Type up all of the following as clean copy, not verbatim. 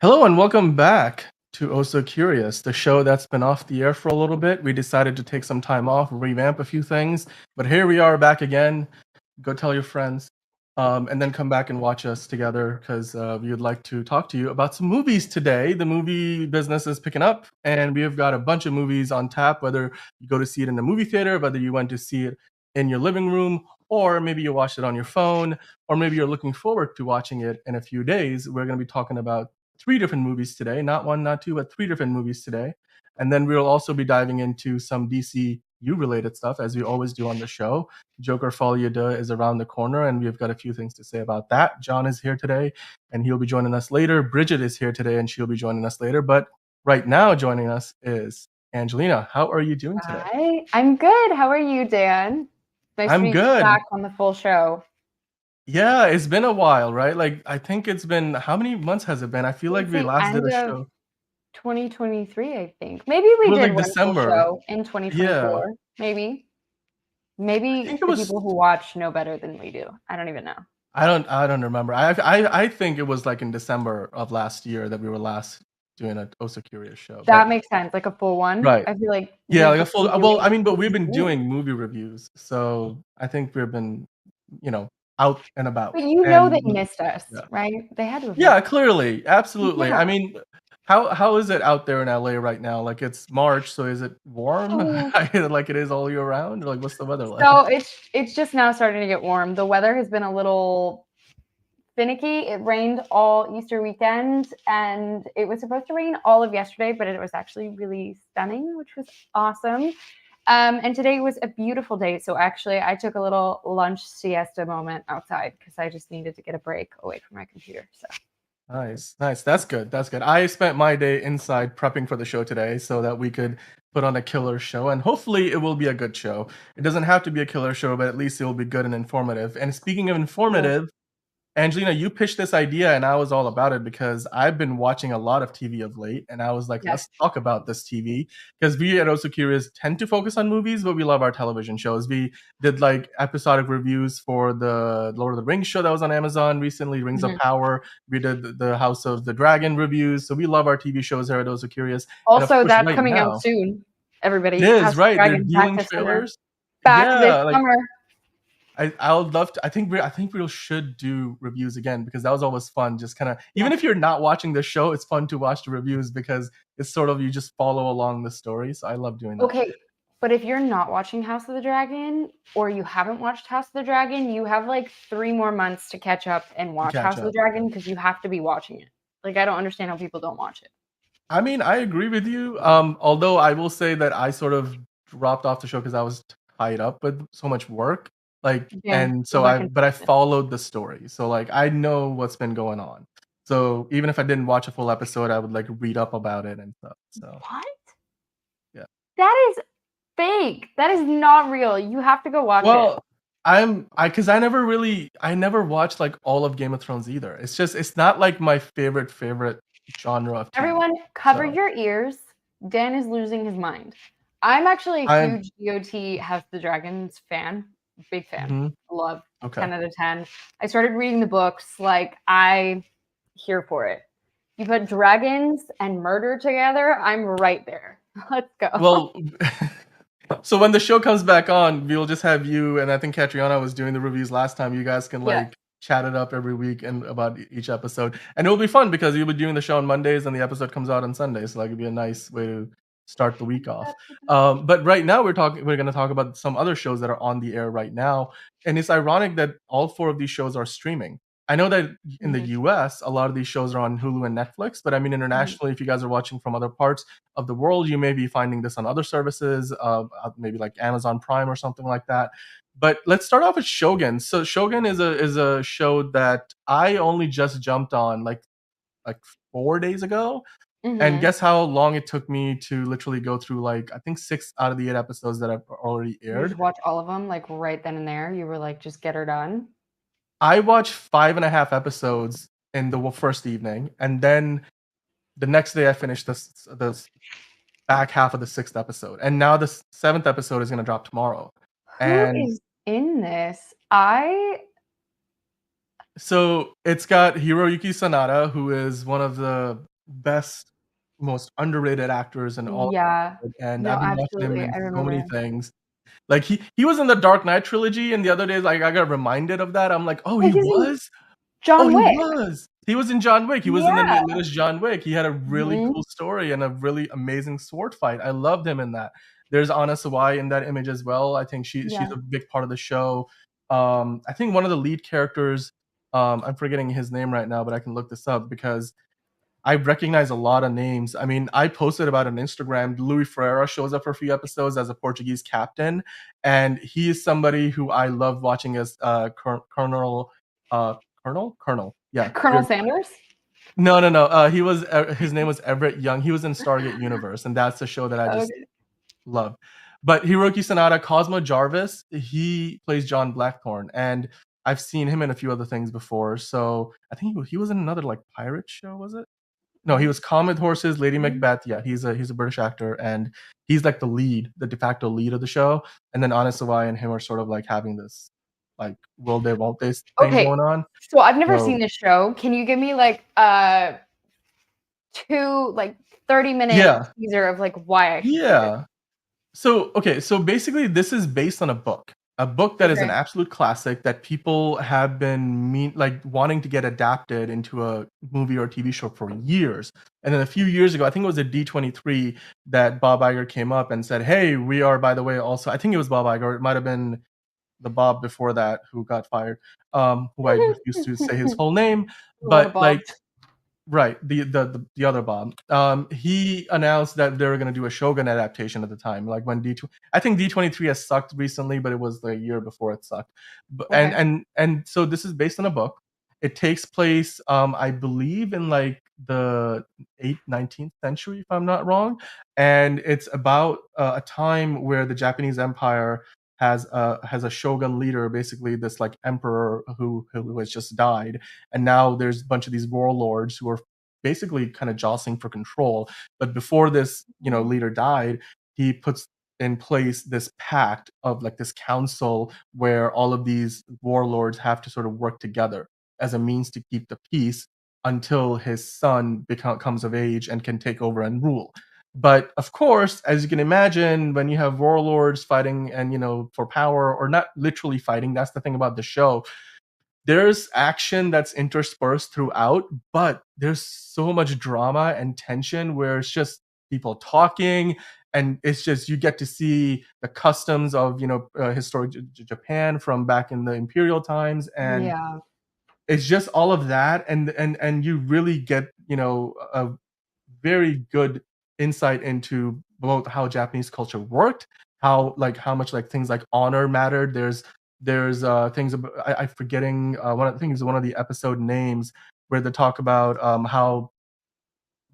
Hello and welcome back to Oh So Curious, the show that's been off the air for a little bit. We decided to take some time off, revamp a few things, but here we are back again. Go tell your friends, and then come back and watch us together because we would like to talk to you about some movies today. The movie business is picking up, and we have got a bunch of movies on tap, whether you go to see it in the movie theater, whether you went to see it in your living room, or maybe you watched it on your phone, or maybe you're looking forward to watching it in a few days. We're going to be talking about three different movies today, not one, not two, but three different movies today. And then we'll also be diving into some DCU related stuff, as we always do on the show. Joker Folie Deux is around the corner, and we've got a few things to say about that. John is here today, and he'll be joining us later. Bridget is here today, and she'll be joining us later. But right now, joining us is Angelina. How are you doing today? Hi, I'm good. How are you, Dan? Nice to I'm be good. back on the full show. Yeah, it's been a while, right? Like, I think it's been, how many months has it been? I feel like we Say last did end a of show. 2023, I think. Maybe It we was did like one full December. show in Yeah. 2024. Maybe. I Maybe think it the was people who watch know better than we do. I don't even know. I don't remember. I think it was like in December of last year that we were last doing a Oh So Curious show. That But makes sense. Like a full one. right. I feel like Yeah, we've like a just full been well, I doing mean, but we've been DCU. doing movie reviews. So I think we've been, you know, out and about. But you know they And missed us, yeah. right? They had to have Yeah, missed us. clearly. Absolutely. Yeah. I mean, how is it out there in LA right now? Like it's March, so is it warm? So Like it is all year round? Or like what's the weather like? so it's just now starting to get warm. The weather has been a little finicky. It rained all Easter weekend, and it was supposed to rain all of yesterday, but it was actually really stunning, which was awesome. And today was a beautiful day. So actually, I took a little lunch siesta moment outside because I just needed to get a break away from my computer. So Nice, nice. That's good. That's good. I spent my day inside prepping for the show today so that we could put on a killer show, and hopefully it will be a good show. It doesn't have to be a killer show, but at least it will be good and informative. And speaking of cool. informative, Angelina, you pitched this idea and I was all about it because I've been watching a lot of TV of late and I was like, Yes. let's talk about this TV because we at Also Curious tend to focus on movies, but we love our television shows. We did like episodic reviews for the Lord of the Rings show that was on Amazon recently, Rings of Mhm. Power. We did the House of the Dragon reviews. So we love our TV shows here at Also Curious. And of Also, course, that's right coming out now, soon. it Everybody, is House of right. They're Dragon back dealing this summer. trailers. Back this Yeah, like summer. I would love to. I think we should do reviews again because that was always fun. Just kind of even Yes. if you're not watching the show, it's fun to watch the reviews because it's sort of you just follow along the story. So I love doing that. Okay, but if you're not watching House of the Dragon or you haven't watched House of the Dragon, you have like 3 more months to catch up and To watch catch House of the up. Dragon because you have to be watching it. Like I don't understand how people don't watch it. I mean, I agree with you. Although I will say that I sort of dropped off the show because I was tied up with so much work. Like, Yeah, and go so back and but I fix it. followed the story. So like, I know what's been going on. So even if I didn't watch a full episode, I would like read up about it and stuff. So What? yeah. That is fake. That is not real. You have to go watch it. Well, because I never watched like all of Game of Thrones either. It's just it's not like my favorite genre of TV. Everyone, cover So your ears. Dan is losing his mind. I'm actually a I'm huge GOT House of the Dragons fan. Big fan. mhm, Love. okay. 10 out of 10. I started reading the books. Like, I here for it. You put dragons and murder together, I'm right there. Let's go. Well, so when the show comes back on, we'll just have you and I think Catriona was doing the reviews last time. You guys can Yeah. like chat it up every week and about each episode, and it'll be fun because you'll be doing the show on Mondays and the episode comes out on Sundays. So like it'd be a nice way to start the week off. But right now we're going to talk about some other shows that are on the air right now, and it's ironic that all four of these shows are streaming. I know that in the Mhm, US, a lot of these shows are on Hulu and Netflix, but I mean mhm. internationally, if you guys are watching from other parts of the world, you may be finding this on other services, maybe like Amazon Prime or something like that. But let's start off with Shogun. So Shogun is a show that I only just jumped on like 4 days ago. And Mhm. guess how long it took me to literally go through like I think 6 out of the 8 episodes that have already You just aired. watch all of them, like, right then and there? You were like, "Just get her done?" I watched 5.5 episodes in the first evening, and then the next day I finished the back half of the sixth episode, and now the seventh episode is gonna drop tomorrow. Who And is in this? I So it's got Hiroyuki Sanada, who is one of the best, most underrated actors in all, Yeah. and No, I've been watching him absolutely. in I so many remember. things. Like he was in the Dark Knight trilogy, and the other day, like I got reminded of that. I'm like, oh, Well, he he's in was. Oh, John he Wick. was. He was in John Wick. He was in the Yeah. latest John Wick. He had a really Mhm. cool story and a really amazing sword fight. I loved him in that. There's Anna Sawai in that image as well. I think she's Yeah. a big part of the show. I think one of the lead characters, I'm forgetting his name right now, but I can look this up because I recognize a lot of names. I mean, I posted about it on Instagram. Louis Ferreira shows up for a few episodes as a Portuguese captain, and he is somebody who I love watching as Colonel, uh, Colonel. Yeah, Colonel Sanders? no. He was his name was Everett Young. He was in Stargate Universe, and that's the show that I just Okay. love. But Hiroki Sanada, Cosmo Jarvis, he plays John Blackthorne, and I've seen him in a few other things before. So I think he was in another like pirate show, was it? No, he was Comet Horses, Lady Macbeth. Yeah, he's a British actor, and he's like the lead, the de facto lead of the show. And then Anna Sawai and him are sort of like having this like will they won't they thing Okay. going on. So I've never So seen this show. Can you give me like two like 30-minute yeah, teaser of like why I should see this? yeah. So okay, so basically this is based on a book that is an Okay. absolute classic that people have been like wanting to get adapted into a movie or TV show for years. And then a few years ago, I think it was at D23 that Bob Iger came up and said, "Hey, we are by the way also." I think it was Bob Iger. It might have been the Bob before that who got fired, who I refuse to say his whole name, A lot of but like Bobs. right, the other Bob. He announced that they were gonna do a Shogun adaptation at the time, like when D2. I think D23 has sucked recently, but it was the year before it sucked. But Okay. and so this is based on a book. It takes place, I believe, in like the 19th century, if I'm not wrong, and it's about a time where the Japanese Empire has a shogun leader, basically this like emperor who has just died, and now there's a bunch of these warlords who are basically kind of jostling for control. But before this, leader died, he puts in place this pact of like this council where all of these warlords have to sort of work together as a means to keep the peace until his son comes of age and can take over and rule. But of course, as you can imagine, when you have warlords fighting and for power, or not literally fighting, that's the thing about the show, there's action that's interspersed throughout, but there's so much drama and tension where it's just people talking, and it's just you get to see the customs of historic Japan from back in the imperial times, and Yeah. it's just all of that, and you really get a very good insight into both how Japanese culture worked, how much like things like honor mattered. There's things about, I'm forgetting one of the things, one of the episode names where they talk about how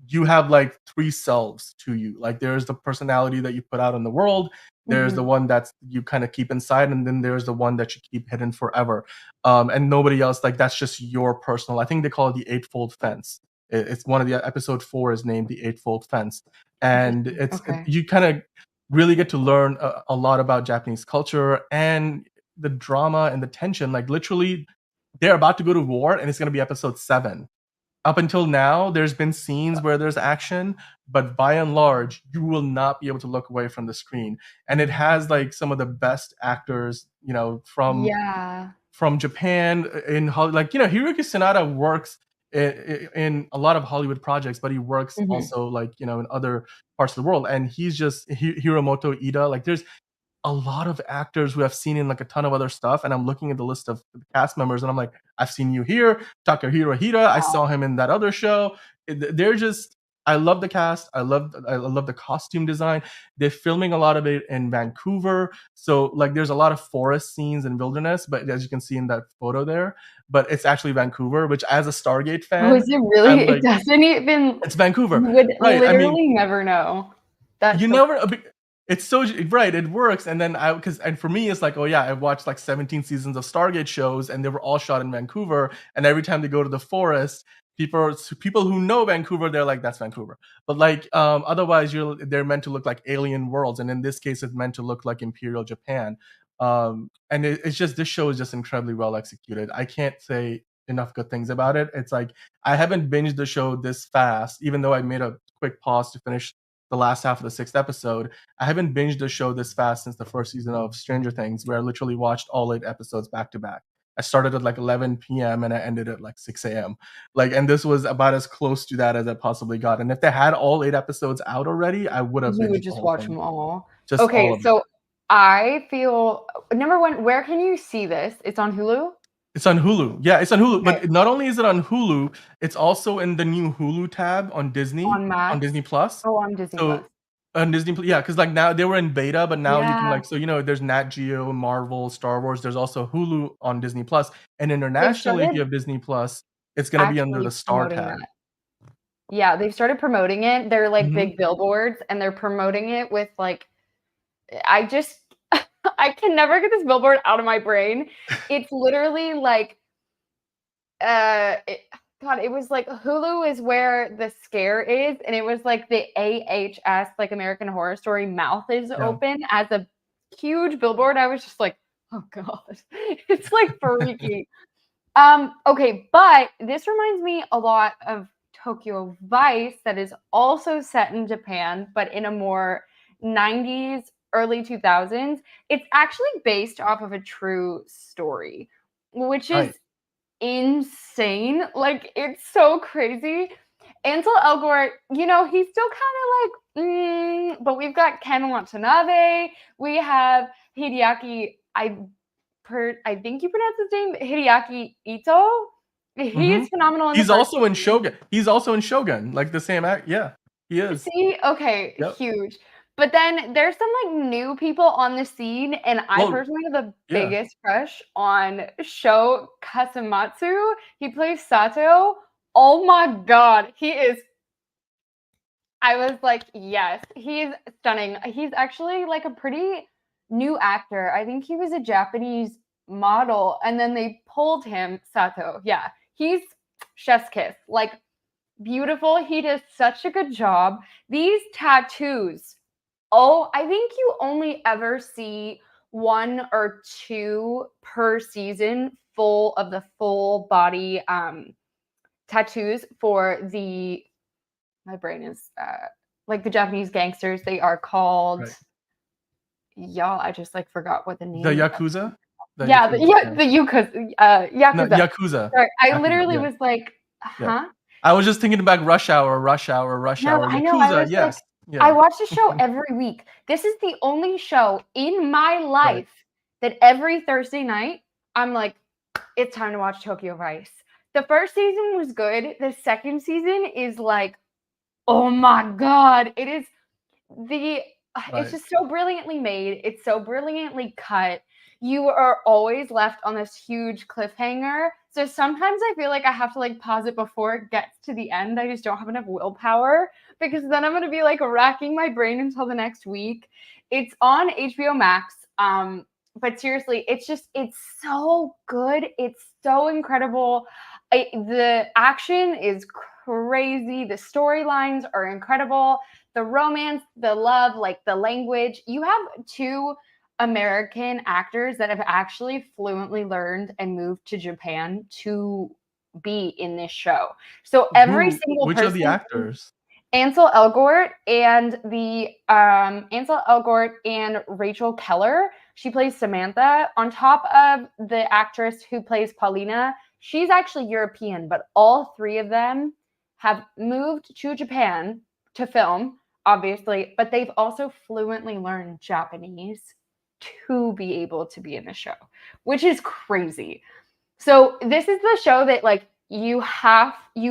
you have like three selves to you. Like there's the personality that you put out in the world. There's the Mhm. one that's you kind of keep inside, and then there's the one that you keep hidden forever. And nobody else, like that's just your personal. I think they call it the eightfold fence. It's one of the episode 4 is named the eightfold fence, and Interesting. Okay. you kind of really get to learn a lot about Japanese culture and the drama and the tension. Like literally, they're about to go to war, and it's going to be episode 7. Up until now, there's been scenes where there's action, but by and large, you will not be able to look away from the screen. And it has like some of the best actors, Yeah. from Japan in Hollywood. Like, Hiroki Sanada works in a lot of Hollywood projects, but he works Mhm. also like, in other parts of the world. And he's just Hiromoto Ida. Like there's a lot of actors who I've seen in like a ton of other stuff, and I'm looking at the list of the cast members, and I'm like, I've seen you here, Takahiro Hira. I Wow. saw him in that other show. They're just, I love the cast. I love the costume design. They're filming a lot of it in Vancouver, so like there's a lot of forest scenes and wilderness. But as you can see in that photo there, but it's actually Vancouver, which as a Stargate Oh, fan, is it really? I'm It like, doesn't even it's Vancouver, you would right? I mean, literally never know. That's you so never it's so right, it works. And then and for me it's like, oh yeah, I've watched like 17 seasons of Stargate shows, and they were all shot in Vancouver, and every time they go to the forest, people who know Vancouver, they're like, that's Vancouver. But like otherwise they're meant to look like alien worlds, and in this case it's meant to look like Imperial Japan. And it's just, this show is just incredibly well executed. I can't say enough good things about it. It's like I haven't binged the show this fast, even though I made a quick pause to finish the last half of the 6th episode. I haven't binged the show this fast since the first season of Stranger Things, where I literally watched all 8 episodes back to back. I started at like 11 p.m. and I ended at like 6 a.m. Like, and this was about as close to that as I possibly got. And if they had all 8 episodes out already, I would have You would binged the just whole watch thing. them all. Just all Okay, of it. so I feel number one, where can you see this? It's on Hulu? It's on Hulu. Yeah, it's on Hulu. Okay. But not only is it on Hulu, it's also in the new Hulu tab on Disney, On Max? on Disney Plus. Oh, on Disney Plus. So on Disney, yeah, because like now they were in beta, but now you can Yeah. like, so you know, there's Nat Geo, Marvel, Star Wars. There's also Hulu on Disney Plus, and internationally, if you have Disney Plus, it's gonna be under the Star promoting tab. that. Yeah, they've started promoting it. They're like Mhm. big billboards, and they're promoting it with like, I just, I can never get this billboard out of my brain. It's literally like, God, it was like Hulu is where the scare is, and it was like the AHS, like American Horror Story, mouth is open as a huge billboard. I was just like, oh God, it's like freaky. Okay, but this reminds me a lot of Tokyo Vice, that is also set in Japan, but in a more 90s, early 2000s. It's actually based off of a true story, which is insane. Like, it's so crazy. Ansel Elgort, you know, he's still kind of like, but we've got Ken Watanabe. We have Hideaki, I think you pronounce his name, Hideaki Ito. He's phenomenal in He's the first also in season. Shogun. He's also in Shogun, like the same act. Yeah, he is. See? Okay, Yep. huge. But then there's some like new people on the scene, and I personally have the biggest crush on Sho Kasumatsu. He plays Sato. Oh my God, he is. I was like, yes, he's stunning. He's actually like a pretty new actor. I think he was a Japanese model, and then they pulled him, Sato. Yeah, he's chef's kiss. Like, beautiful. He does such a good job. These tattoos. Oh, I think you only ever see 1 or 2 per season full of the full body tattoos for the, my brain is like the Japanese gangsters. They are called, y'all, I just like forgot what the name. The Yakuza? The Yakuza. Yakuza. No, Yakuza. Sorry, I Yakuza, literally was like, Yeah. I was just thinking about Rush Hour. No, I know. I was yes. like, I watch the show every week. This is the only show in my life that every Thursday night I'm like, it's time to watch Tokyo Vice. The first season was good. The second season is like, oh my God. It is it's just so brilliantly made. It's so brilliantly cut. You are always left on this huge cliffhanger. So sometimes I feel like I have to like pause it before it gets to the end. I just don't have enough willpower, because then I'm going to be like racking my brain until the next week. It's on HBO Max. But seriously, it's so good. It's so incredible. The action is crazy. The storylines are incredible. The romance, the love, like the language. You have 2 American actors that have actually fluently learned and moved to Japan to be in this show. So every single which person. are the actors? Ansel Elgort and Rachel Keller. She plays Samantha. On top of the actress who plays Paulina, she's actually European, but all 3 of them have moved to Japan to film, obviously, but they've also fluently learned Japanese to be able to be in the show, which is crazy. So this is the show that like you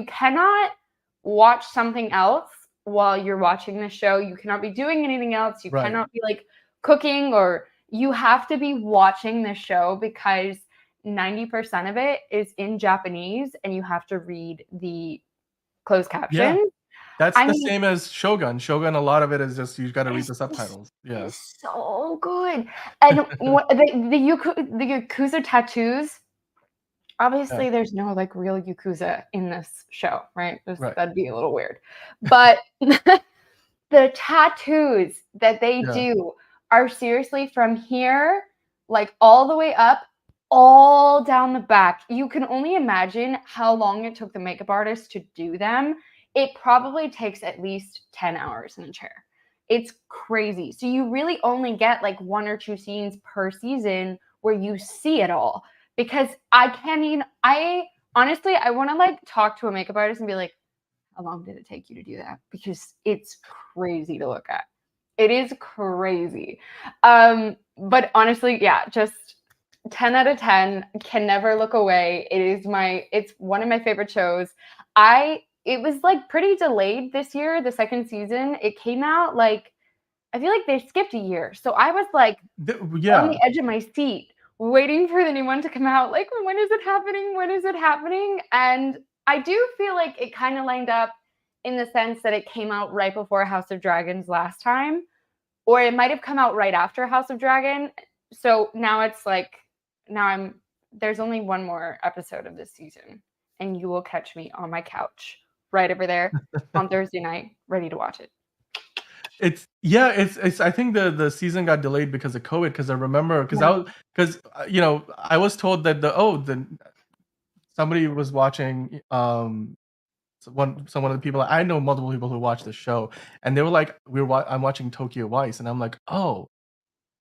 cannot watch something else while you're watching the show. You cannot be doing anything else. You cannot be like cooking, or you have to be watching the show, because 90% of it is in Japanese and you have to read the closed captions. Yeah. That's the same as Shogun. Shogun, a lot of it is just you got to read the subtitles. Yeah. It's so good. And the Yakuza tattoos, obviously there's no like real Yakuza in this show, right? That'd be a little weird. But the tattoos that they do are seriously from here, like all the way up all down the back. You can only imagine how long it took the makeup artist to do them. It probably takes at least 10 hours in a chair. It's crazy. So you really only get like 1 or 2 scenes per season where you see it all, because I can't even, I honestly, I want to like talk to a makeup artist and be like, how long did it take you to do that? Because it's crazy to look at. It is crazy. But honestly, yeah, just 10 out of 10, can never look away. It's one of my favorite shows. It was like pretty delayed this year, the second season. It came out like, I feel like they skipped a year. So I was like on the edge of my seat waiting for the new one to come out. Like, when is it happening? When is it happening? And I do feel like it kind of lined up in the sense that it came out right before House of Dragons last time, or it might have come out right after House of Dragon. So now it's like, there's only one more episode of this season, and you will catch me on my couch right over there on Thursday night, ready to watch it. It's I think the season got delayed because of COVID, because I remember I was told that somebody was watching one of the people, I know multiple people who watch the show, and they were like, I'm watching Tokyo Vice, and I'm like, oh,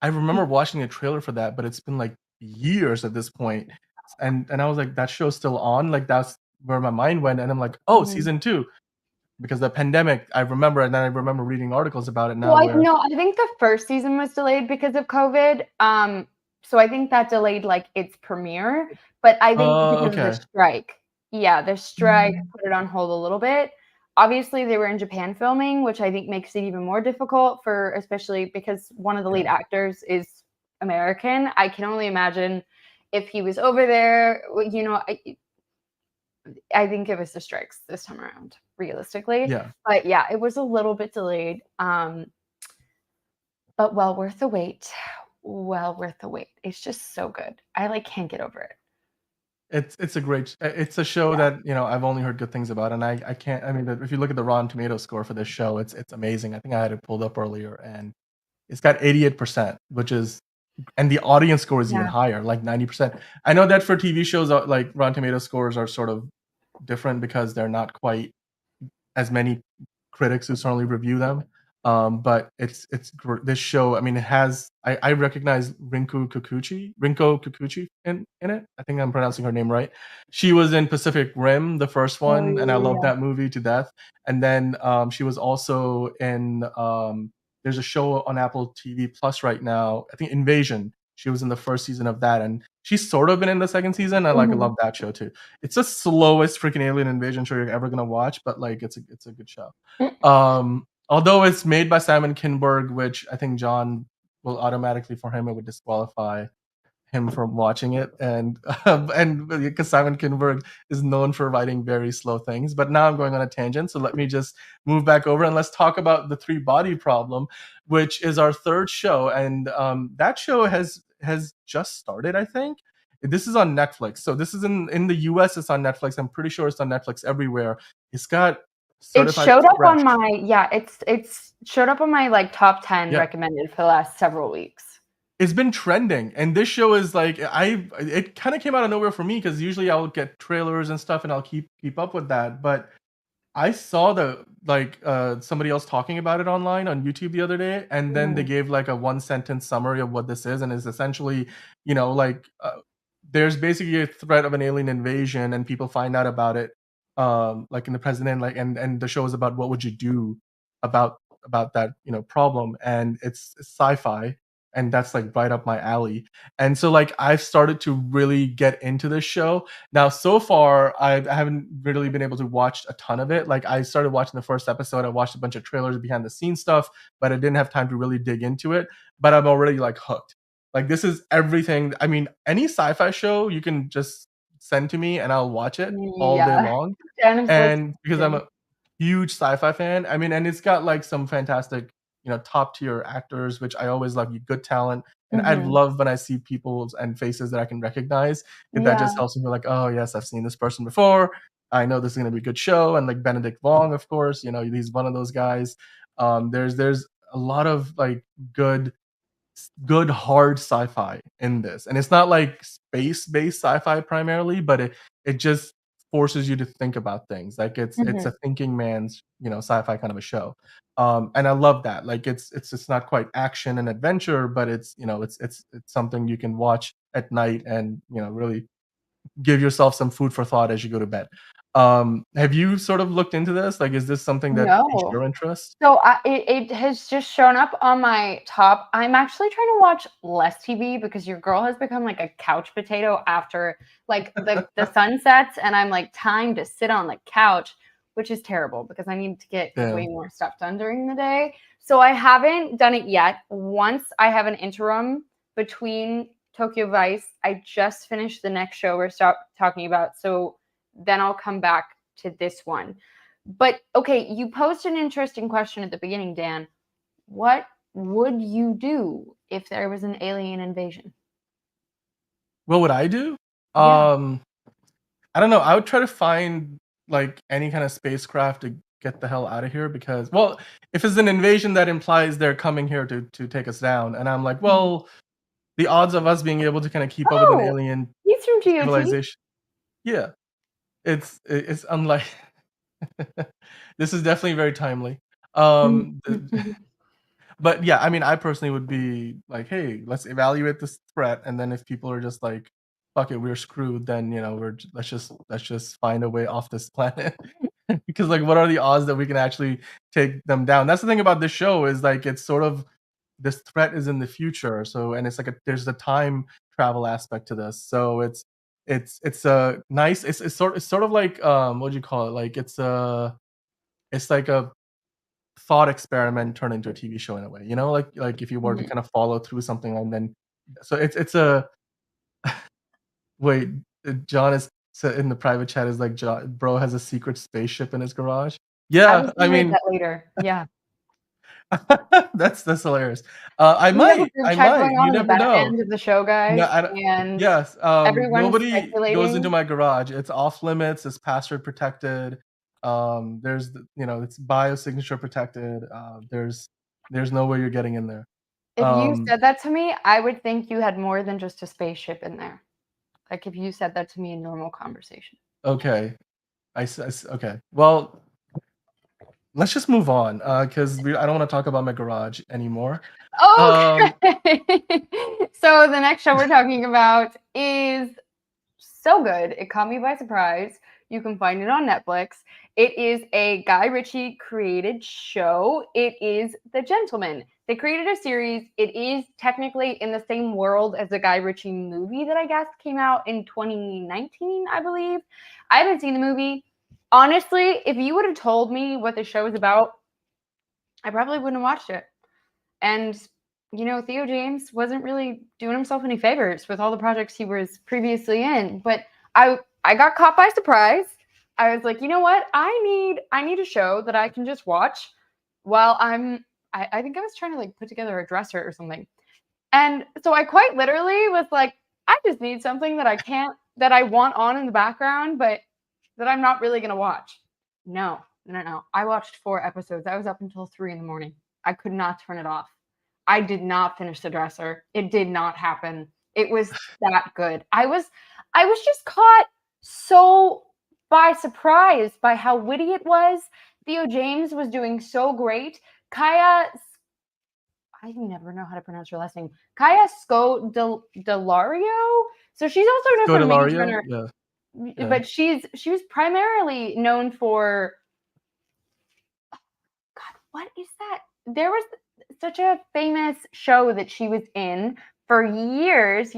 I remember watching a trailer for that, but it's been like years at this point. And I was like, that show's still on? Like, that's where my mind went, and I'm like, oh, season 2. Because the pandemic, I remember, and then I remember reading articles about it now. Well, I think the first season was delayed because of COVID. So I think that delayed like its premiere, but I think because of the strike. Yeah, the strike put it on hold a little bit. Obviously, they were in Japan filming, which I think makes it even more difficult especially because one of the lead actors is American. I can only imagine if he was over there, you know, I think it was the strikes this time around, realistically. Yeah. But yeah, it was a little bit delayed. But well worth the wait. Well worth the wait. It's just so good. I can't get over it. It's a show that, I've only heard good things about, and I can't. I mean, if you look at the Rotten Tomato score for this show, it's amazing. I think I had it pulled up earlier, and it's got 88%, and the audience score is even higher, like 90%. I know that for TV shows, like Rotten Tomato scores are sort of different because they're not quite as many critics who certainly review them. But it's this show. I mean, it has. I recognize Rinko Kikuchi in it. I think I'm pronouncing her name right. She was in Pacific Rim, the first one, and I love that movie to death. And then she was also in. There's a show on Apple TV Plus right now. I think Invasion. She was in the first season of that, and she's sort of been in the second season. I love that show too. It's the slowest freaking alien invasion show you're ever gonna watch, but like it's a good show. Although it's made by Simon Kinberg, which I think John will automatically, for him, it would disqualify him from watching it, and because Simon Kinberg is known for writing very slow things. But now I'm going on a tangent, so let me just move back over and let's talk about The Three Body Problem, which is our third show, and that show has just started, I think. This is on Netflix, so this is in the US. It's on Netflix. I'm pretty sure it's on Netflix everywhere. It's got certified. It showed up on my it's showed up on my like top 10 recommended for the last several weeks. It's been trending, and this show is like it kind of came out of nowhere for me, because usually I'll get trailers and stuff and I'll keep up with that. But I saw somebody else talking about it online on YouTube the other day, and then they gave like a 1-sentence summary of what this is, and it's essentially, there's basically a threat of an alien invasion, and people find out about it, like in the president, and the show is about what would you do about that problem, and it's sci-fi, and that's like right up my alley. And so like I've started to really get into this show. Now so far I haven't really been able to watch a ton of it. Like I started watching the first episode, I watched a bunch of trailers, behind the scenes stuff, but I didn't have time to really dig into it. But I'm already like hooked. Like this is everything. I mean, any sci-fi show you can just send to me and I'll watch it all day long. And because I'm a huge sci-fi fan, I mean, and it's got like some fantastic, top tier actors, which I always love. Good talent, and I love when I see people and faces that I can recognize. That just helps me be like, oh yes, I've seen this person before. I know this is gonna be a good show. And like Benedict Wong, of course, he's one of those guys. There's a lot of like good good hard sci-fi in this, and it's not like space-based sci-fi primarily, but it just forces you to think about things. Like it's a thinking man's sci-fi kind of a show, and I love that. Like it's not quite action and adventure, but it's something you can watch at night and really give yourself some food for thought as you go to bed. Have you sort of looked into this? Like, is this something that piques No. your interest? So it has just shown up on my top. I'm actually trying to watch less TV because your girl has become like a couch potato after like the sun sets, and I'm like time to sit on the couch, which is terrible because I need to get way more stuff done during the day. So I haven't done it yet. Once I have an interim between Tokyo Vice, I just finished the next show we're talking about. So then I'll come back to this one. But okay, you posed an interesting question at the beginning, Dan. What would you do if there was an alien invasion? What would I do? Yeah. I don't know. I would try to find like any kind of spacecraft to get the hell out of here because, well, if it's an invasion, that implies they're coming here to take us down, and I'm like, well, the odds of us being able to kind of keep up with an Oh, alien he's from GOT. civilization, yeah, it's unlike. This is definitely very timely. But yeah, I mean, I personally would be like, hey, let's evaluate this threat, and then if people are just like, fuck it, we're screwed, then let's just find a way off this planet. Because like, what are the odds that we can actually take them down? That's the thing about this show is like it's sort of this threat is in the future, so and it's like there's a time travel aspect to this, so it's a nice it's sort of like what do you call it? Like it's like a thought experiment turned into a TV show in a way, like if you were to kind of follow through something and then so it's a wait, John is in the private chat is like bro has a secret spaceship in his garage. I Yeah, was I gonna read mean that later. Yeah. that's hilarious. I We have a might, group chat going on you in the never back know. end of the show, No, guys, I don't, and yes, everyone's nobody goes into speculating. my garage. It's off limits. It's password protected. It's biosignature protected. There's no way you're getting in there. If you said that to me, I would think you had more than just a spaceship in there. Like if you said that to me in normal conversation. Okay, okay. Well, let's just move on because I don't want to talk about my garage anymore. Um, Okay. So the next show we're talking about is so good. It caught me by surprise. You can find it on Netflix. It is a Guy Ritchie created show. It is The Gentleman. They created a series. It is technically in the same world as the Guy Ritchie movie that I guess came out in 2019, I believe. I haven't seen the movie. Honestly, if you would have told me what the show is about, I probably wouldn't have watched it. And Theo James wasn't really doing himself any favors with all the projects he was previously in. But I got caught by surprise. I was like, you know what? I need a show that I can just watch while I think I was trying to like put together a dresser or something. And so I quite literally was like, I just need something that I want on in the background, but that I'm not really gonna watch. No. I watched 4 episodes. I was up until 3 a.m. I could not turn it off. I did not finish the dresser. It did not happen. It was that good. I was just caught so by surprise by how witty it was. Theo James was doing so great. I never know how to pronounce her last name. Kaya Delario. So she's also known for Maze Runner, yeah. but she was primarily known for God. What is that? There was such a famous show that she was in for years.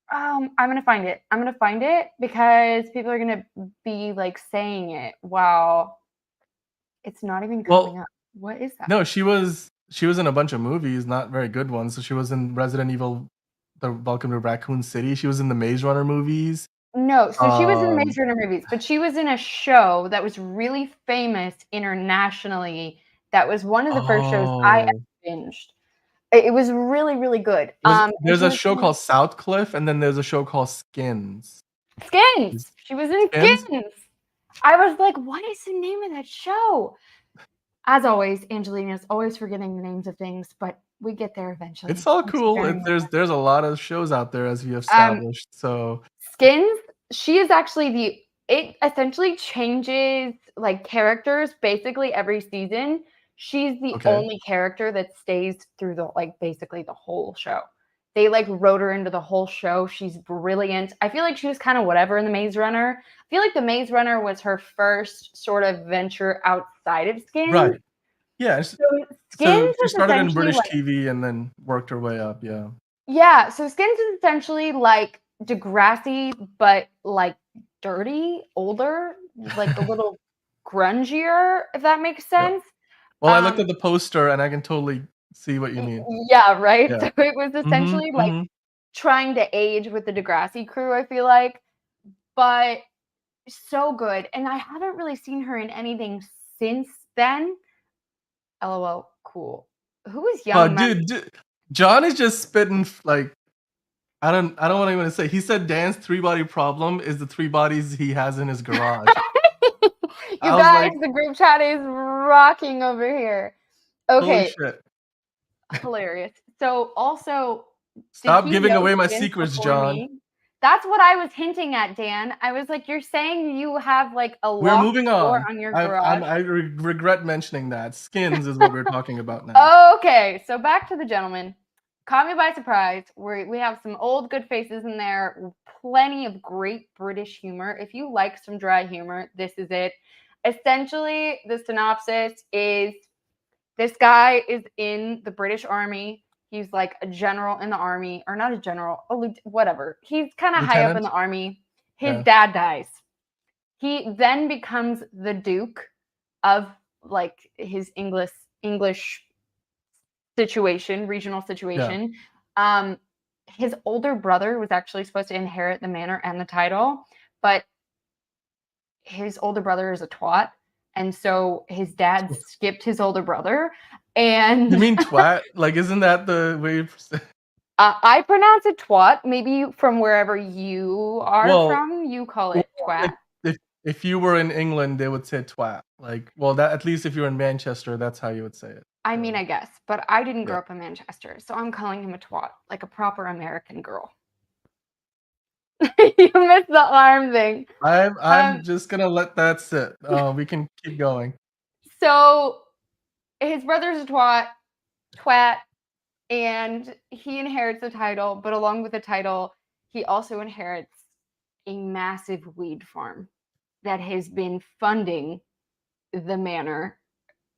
I'm gonna find it. I'm gonna find it because people are gonna be like saying it while it's not even coming up. What is that? No, she was in a bunch of movies, not very good ones. So she was in Resident Evil, the Welcome to Raccoon City. She was in the Maze Runner movies. No, so she was in the Maze Runner movies, but she was in a show that was really famous internationally. That was one of the first shows I ever binged. It was really, really good. There's a show called Southcliffe, and then there's a show called Skins. Skins. She was in Skins. I was like, what is the name of that show? As always, Angelina's always forgetting the names of things, but We get there eventually. It's all Thank you cool. very much. There's a lot of shows out there as we have established. So Skins, she is actually it essentially changes like characters basically every season. She's the okay, only character that stays through the like basically the whole show. They like wrote her into the whole show. She's brilliant. I feel like she was kind of whatever in the Maze Runner. I feel like the Maze Runner was her first sort of venture outside of Skins. right? Yeah. So So Skins she is started in essentially British like TV and then worked her way up. Yeah. yeah, so Skins is essentially like Degrassi, but like dirty, older, like a little grungier, if that makes Yep. sense. Well, I looked Um, at the poster and I can totally see what you mean. yeah, right. Yeah. So it was Mhm. essentially like Mhm. trying to age with the Degrassi crew, I feel like, but so good. And I haven't really seen her in anything since then. LOL, cool. Who is Young Mem? Dude, John is just spitting like I don't want to even say. He said Dan's three body problem is the three bodies he has in his garage. You I was guys, like, the group chat is rocking over here. holy Okay, shit. hilarious. So also, did Stop he giving know away my Skins secrets, before John. me? That's what I was hinting at, Dan. I was like, you're saying you have like a We're locked moving door on. on your garage. I regret mentioning that. Skins is what we're talking about now. Okay, so back to the gentleman. Caught me by surprise. We have some old good faces in there, plenty of great British humor. If you like some dry humor, this is it. Essentially, the synopsis is this guy is in the British Army. He's like a general in the army, or not a general, whatever. He's kind of high up in Lieutenant? the army. His Yeah. dad dies. He then becomes the Duke of like his English situation, regional Yeah. situation. His older brother was actually supposed to inherit the manor and the title, but his older brother is a twat, and so his dad skipped his older brother. And You mean twat? Like, isn't that the way you say? I pronounce it twat. Maybe from wherever you are Well, from, you call well, it twat. if you were in England, they would say twat. Like, well, that at least if you're in Manchester, that's how you would say it. I mean, So, I guess, but I didn't yeah. grow up in Manchester, so I'm calling him a twat, like a proper American girl. You missed the arm thing. I'm just gonna let that sit. We can keep going. So his brother's a twat, and he inherits the title, but along with the title, he also inherits a massive weed farm that has been funding the manor,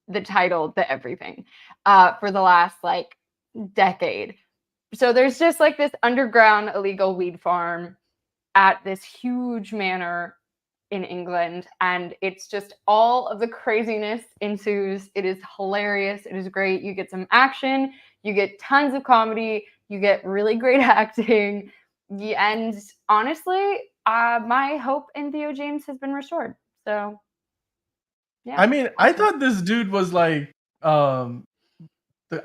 the title, the everything, for the last like decade. So there's just like this underground illegal weed farm at this huge manor in England, and it's just all of the craziness ensues. It is hilarious. It is great. You get some action, you get tons of comedy, you get really great acting, and honestly, my hope in Theo James has been restored. So, yeah. I mean, I Awesome. thought this dude was like, I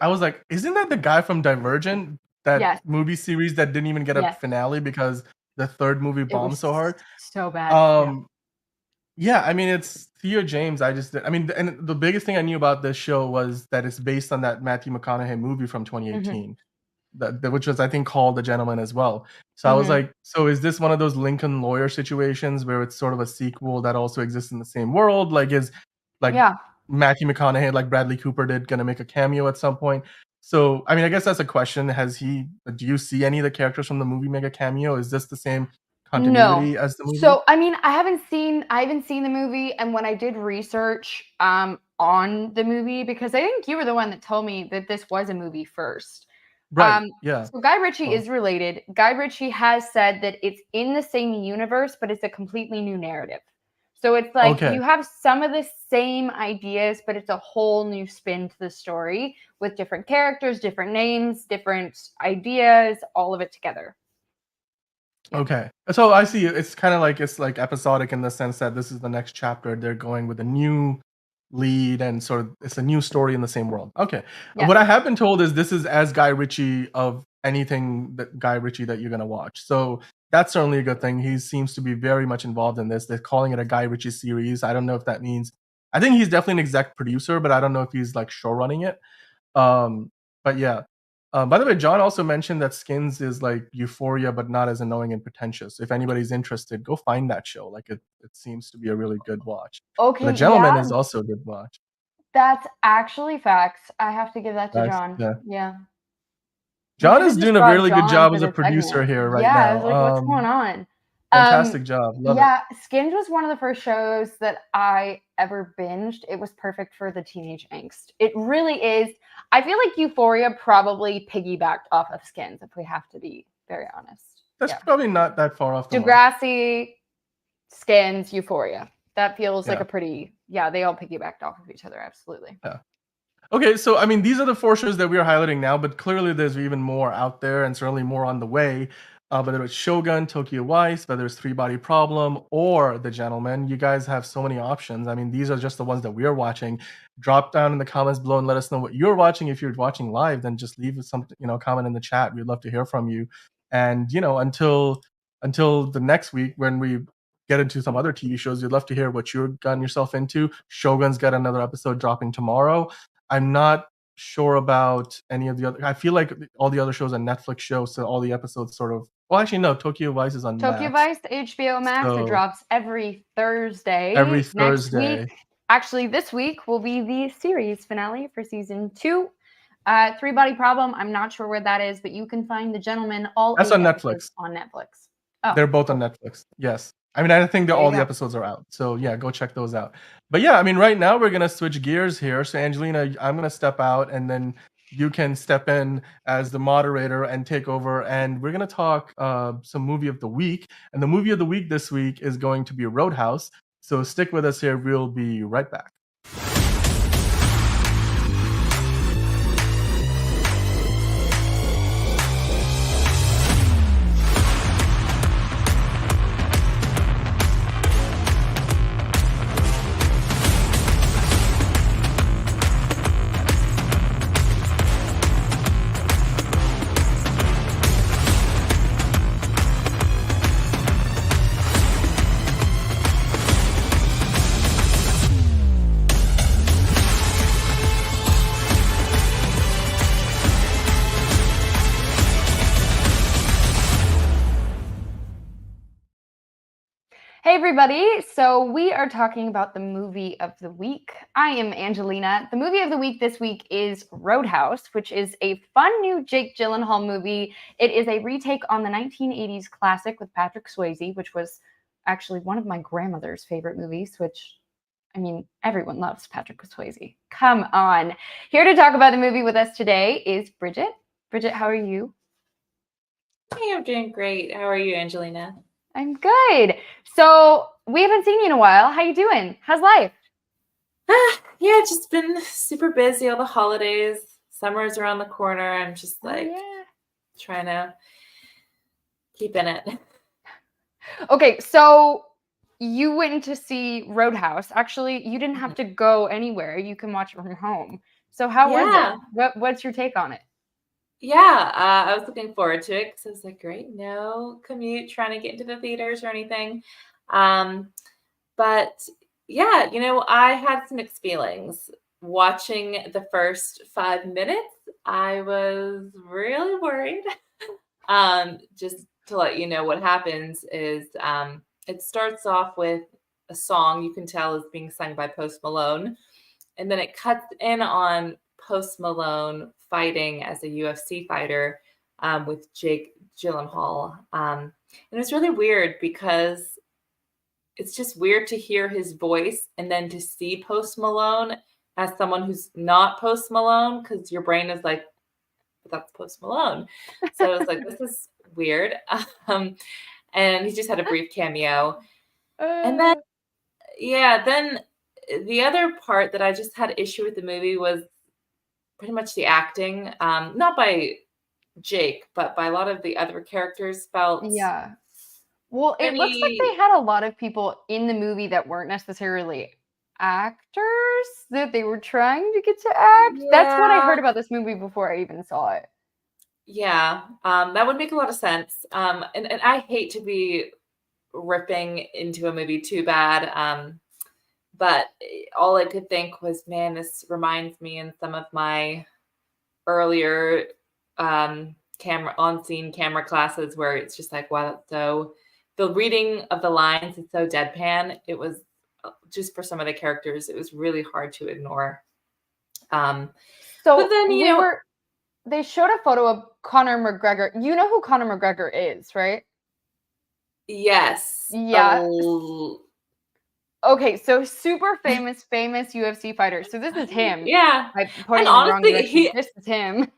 was like, isn't that the guy from Divergent? That Yes. movie series that didn't even get a Yes. finale because the third movie It bombed was so hard. so bad. Yeah. Yeah, I mean, it's Theo James. I mean, and the biggest thing I knew about this show was that it's based on that Matthew McConaughey movie from Mhm. 2018, which was, I think, called The Gentleman as well. So I was Mhm. like, so is this one of those Lincoln Lawyer situations where it's sort of a sequel that also exists in the same world? Like, is like Yeah. Matthew McConaughey, like Bradley Cooper did, gonna make a cameo at some point? So, I mean, I guess that's a question. Do you see any of the characters from the movie make a cameo? Is this the same No. continuity as the movie? So, I mean, I haven't seen the movie, and when I did research on the movie, because I think you were the one that told me that this was a movie first. Right. Yeah. So Guy Ritchie Well, is related. Guy Ritchie has said that it's in the same universe, but it's a completely new narrative. So it's like okay. you have some of the same ideas, but it's a whole new spin to the story with different characters, different names, different ideas, all of it together. Yeah. Okay. So I see it's kind of like it's like episodic in the sense that this is the next chapter. They're going with a new lead and sort of it's a new story in the same world. Okay. Yes. What I have been told is this is as Guy Ritchie of anything that Guy Ritchie that you're gonna watch. So that's certainly a good thing. He seems to be very much involved in this. They're calling it a Guy Ritchie series. I don't know if that means I think he's definitely an exec producer, but I don't know if he's like show running it. But yeah. By the way, John also mentioned that Skins is like Euphoria, but not as annoying and pretentious. If anybody's interested, go find that show. Like it seems to be a really good watch. But The Okay, Gentleman yeah, is also a good watch. that's actually facts. I have to give that to That's, John. yeah. Yeah. We John should have is just doing a brought really good John job for as a this producer segment. here right Yeah, I was now. like, what's going on? Fantastic job. Love it. Yeah, Skins was one of the first shows that I ever binged. It was perfect for the teenage angst. It really is. I feel like Euphoria probably piggybacked off of Skins, if we have to be very honest. That's Yeah. probably not that far off the mark. Degrassi, Skins, Euphoria. That feels like Yeah. a pretty, yeah, they all piggybacked off of each other, absolutely. Yeah. Okay, so I mean, these are the 4 shows that we are highlighting now, but clearly there's even more out there and certainly more on the way. Whether it's Shogun, Tokyo Vice, whether it's Three Body Problem, or The Gentleman, you guys have so many options. I mean, these are just the ones that we are watching. Drop down in the comments below and let us know what you're watching. If you're watching live, then just leave some, comment in the chat. We'd love to hear from you. And until the next week when we get into some other TV shows, we'd love to hear what you've gotten yourself into. Shogun's got another episode dropping tomorrow. I'm not sure about any of the other. I feel like all the other shows are Netflix shows, so all the episodes sort of. Well, actually, no. Tokyo Vice is on Tokyo Max. Vice, HBO Max. So it drops every Thursday. every Next Thursday. week, actually, this week will be the series finale for season 2. Three Body Problem. I'm not sure where that is, but you can find The Gentleman. All That's 8 on episodes Netflix. on Netflix. Oh, They're both on Netflix. Yes. I mean, I think that There you all the go. episodes are out. So yeah, go check those out. But yeah, I mean, right now we're gonna switch gears here. So Angelina, I'm gonna step out, and then you can step in as the moderator and take over. And we're gonna talk some movie of the week. And the movie of the week this week is going to be Roadhouse. So stick with us here. We'll be right back. Hey everybody, so we are talking about the movie of the week. I am Angelina. The movie of the week this week is Roadhouse, which is a fun new Jake Gyllenhaal movie. It is a retake on the 1980s classic with Patrick Swayze, which was actually one of my grandmother's favorite movies, which, I mean, everyone loves Patrick Swayze. Come on. Here to talk about the movie with us today is Bridget. Bridget, how are you? Hey, I'm doing great. How are you, Angelina? I'm good. So we haven't seen you in a while. How you doing? How's life? Yeah, just been super busy, all the holidays. Summer's around the corner. I'm just like trying to keep in it. Okay, so you went to see Roadhouse. Actually, you didn't have to go anywhere. You can watch it from home. So how was it? What's your take on it? Yeah, I was looking forward to it because I was like, great, no commute, trying to get into the theaters or anything. But yeah, I had some mixed feelings. Watching the first 5 minutes, I was really worried. Just to let you know what happens is it starts off with a song you can tell is being sung by Post Malone. And then it cuts in on Post Malone fighting as a UFC fighter with Jake Gyllenhaal. And it's really weird because it's just weird to hear his voice and then to see Post Malone as someone who's not Post Malone, because your brain is like, but that's Post Malone. So it's like, this is weird. And he just had a brief cameo. And then, then the other part that I just had issue with the movie was pretty much the acting, not by Jake, but by a lot of the other characters felt. Yeah. Well, it looks like they had a lot of people in the movie that weren't necessarily actors, that they were trying to get to act. Yeah. That's what I heard about this movie before I even saw it. Yeah, that would make a lot of sense. And I hate to be ripping into a movie too bad. But all I could think was, man, this reminds me in some of my earlier on-scene camera classes where it's just like, wow, that's so, the reading of the lines is so deadpan. It was just for some of the characters, it was really hard to ignore. So but then, they showed a photo of Conor McGregor. You know who Conor McGregor is, right? Yes. Yeah. Okay, so super famous UFC fighter. So this is him. Yeah. I'm pointing in the wrong direction. This is him.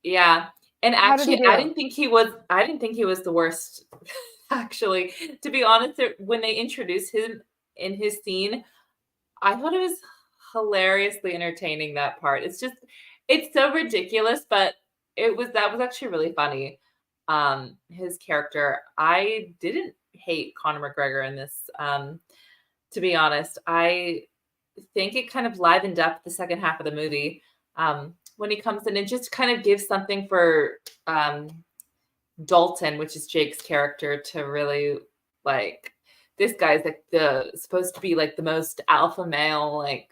Yeah. And actually, I didn't think he was the worst. Actually, to be honest, when they introduced him in his scene, I thought it was hilariously entertaining, that part. It's so ridiculous, but that was actually really funny. His character, I didn't hate Conor McGregor in this. To be honest, I think it kind of livened up the second half of the movie when he comes in and just kind of gives something for Dalton, which is Jake's character, to really like, this guy's like supposed to be like the most alpha male, like,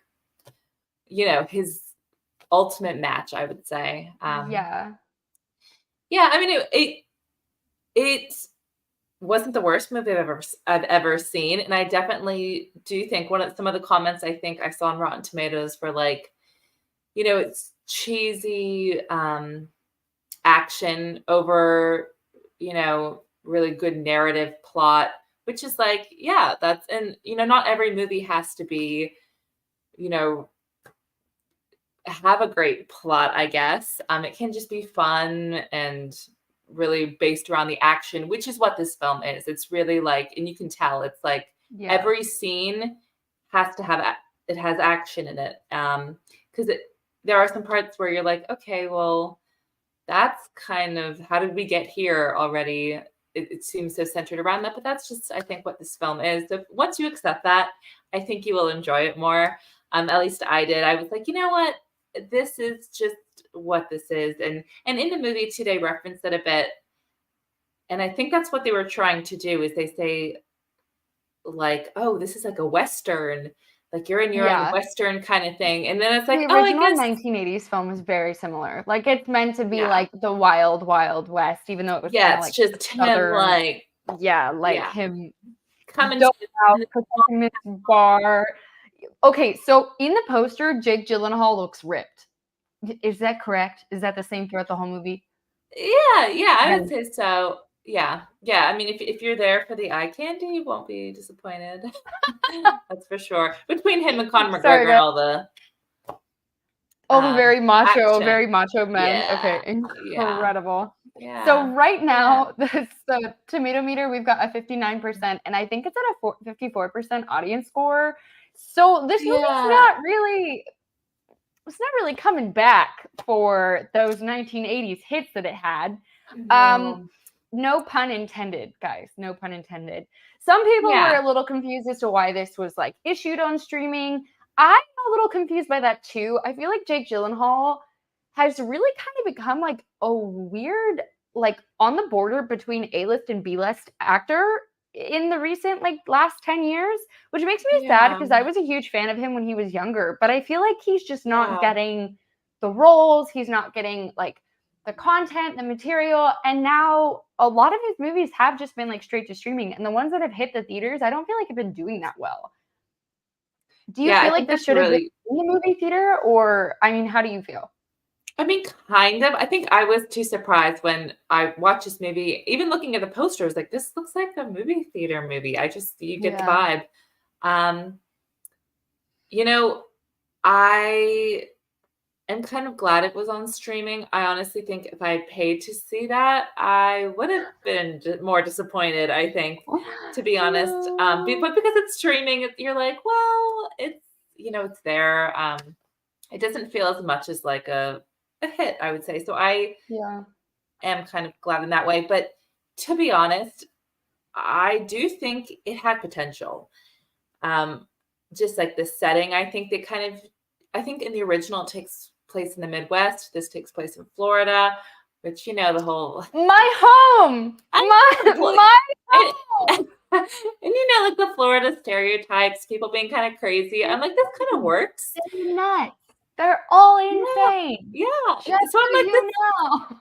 his ultimate match, I would say. Yeah. I mean, it wasn't the worst movie I've ever seen, and I definitely do think some of the comments I think I saw on Rotten Tomatoes were like, it's cheesy action over, really good narrative plot, which is like, and not every movie has to be, have a great plot, I guess. It can just be fun and really based around the action, which is what this film is. It's really like, and you can tell it's like every scene has action in it. Because there are some parts where you're like, okay, well, that's kind of, how did we get here already? It seems so centered around that, but that's just, I think, what this film is. So once you accept that, I think you will enjoy it more. At least I did. I was like, you know what? This is just what this is. And in the movie too, they reference it a bit. And I think that's what they were trying to do, is they say like, oh, this is like a Western, like you're in your own Western kind of thing. And then it's like, the original 1980s film is very similar. Like, it's meant to be like the wild, wild West, even though it was kind of like just Southern, him, him coming out protecting this bar. Okay, so in the poster, Jake Gyllenhaal looks ripped. Is that correct? Is that the same throughout the whole movie? Yeah, I would say so. Yeah. I mean, if you're there for the eye candy, you won't be disappointed. That's for sure. Between him and Conor McGregor and all the very macho, action. very macho men. Yeah. Okay, incredible. Yeah. So right now, the tomato meter, we've got a 59%, and I think it's at a 54% audience score. So this movie's not really coming back for those 1980s hits that it had. No pun intended, guys. No pun intended. Some people were a little confused as to why this was like issued on streaming. I'm a little confused by that too. I feel like Jake Gyllenhaal has really kind of become like a weird, like on the border between A-list and B-list actor in the recent last 10 years, which makes me sad because I was a huge fan of him when he was younger, but I feel like he's just not getting the roles. He's not getting like the content, the material, and now a lot of his movies have just been like straight to streaming, and the ones that have hit the theaters, I don't feel like have been doing that well. Do you feel like this should have been in the movie theater, or I mean, how do you feel? I mean, kind of. I think I was too surprised when I watched this movie, even looking at the posters, like, this looks like a movie theater movie. You get the vibe. I am kind of glad it was on streaming. I honestly think if I paid to see that, I would have been more disappointed, I think, to be honest. But because it's streaming, you're like, well, it's, it's there. It doesn't feel as much as like a hit, I would say. So I am kind of glad in that way. But to be honest, I do think it had potential. Just like the setting, I think in the original it takes place in the Midwest. This takes place in Florida, which, the whole my home. My home. And like the Florida stereotypes, people being kind of crazy. I'm like, this kind of works. They're nuts. They're all insane. Yeah. Just So I'm so like, you know.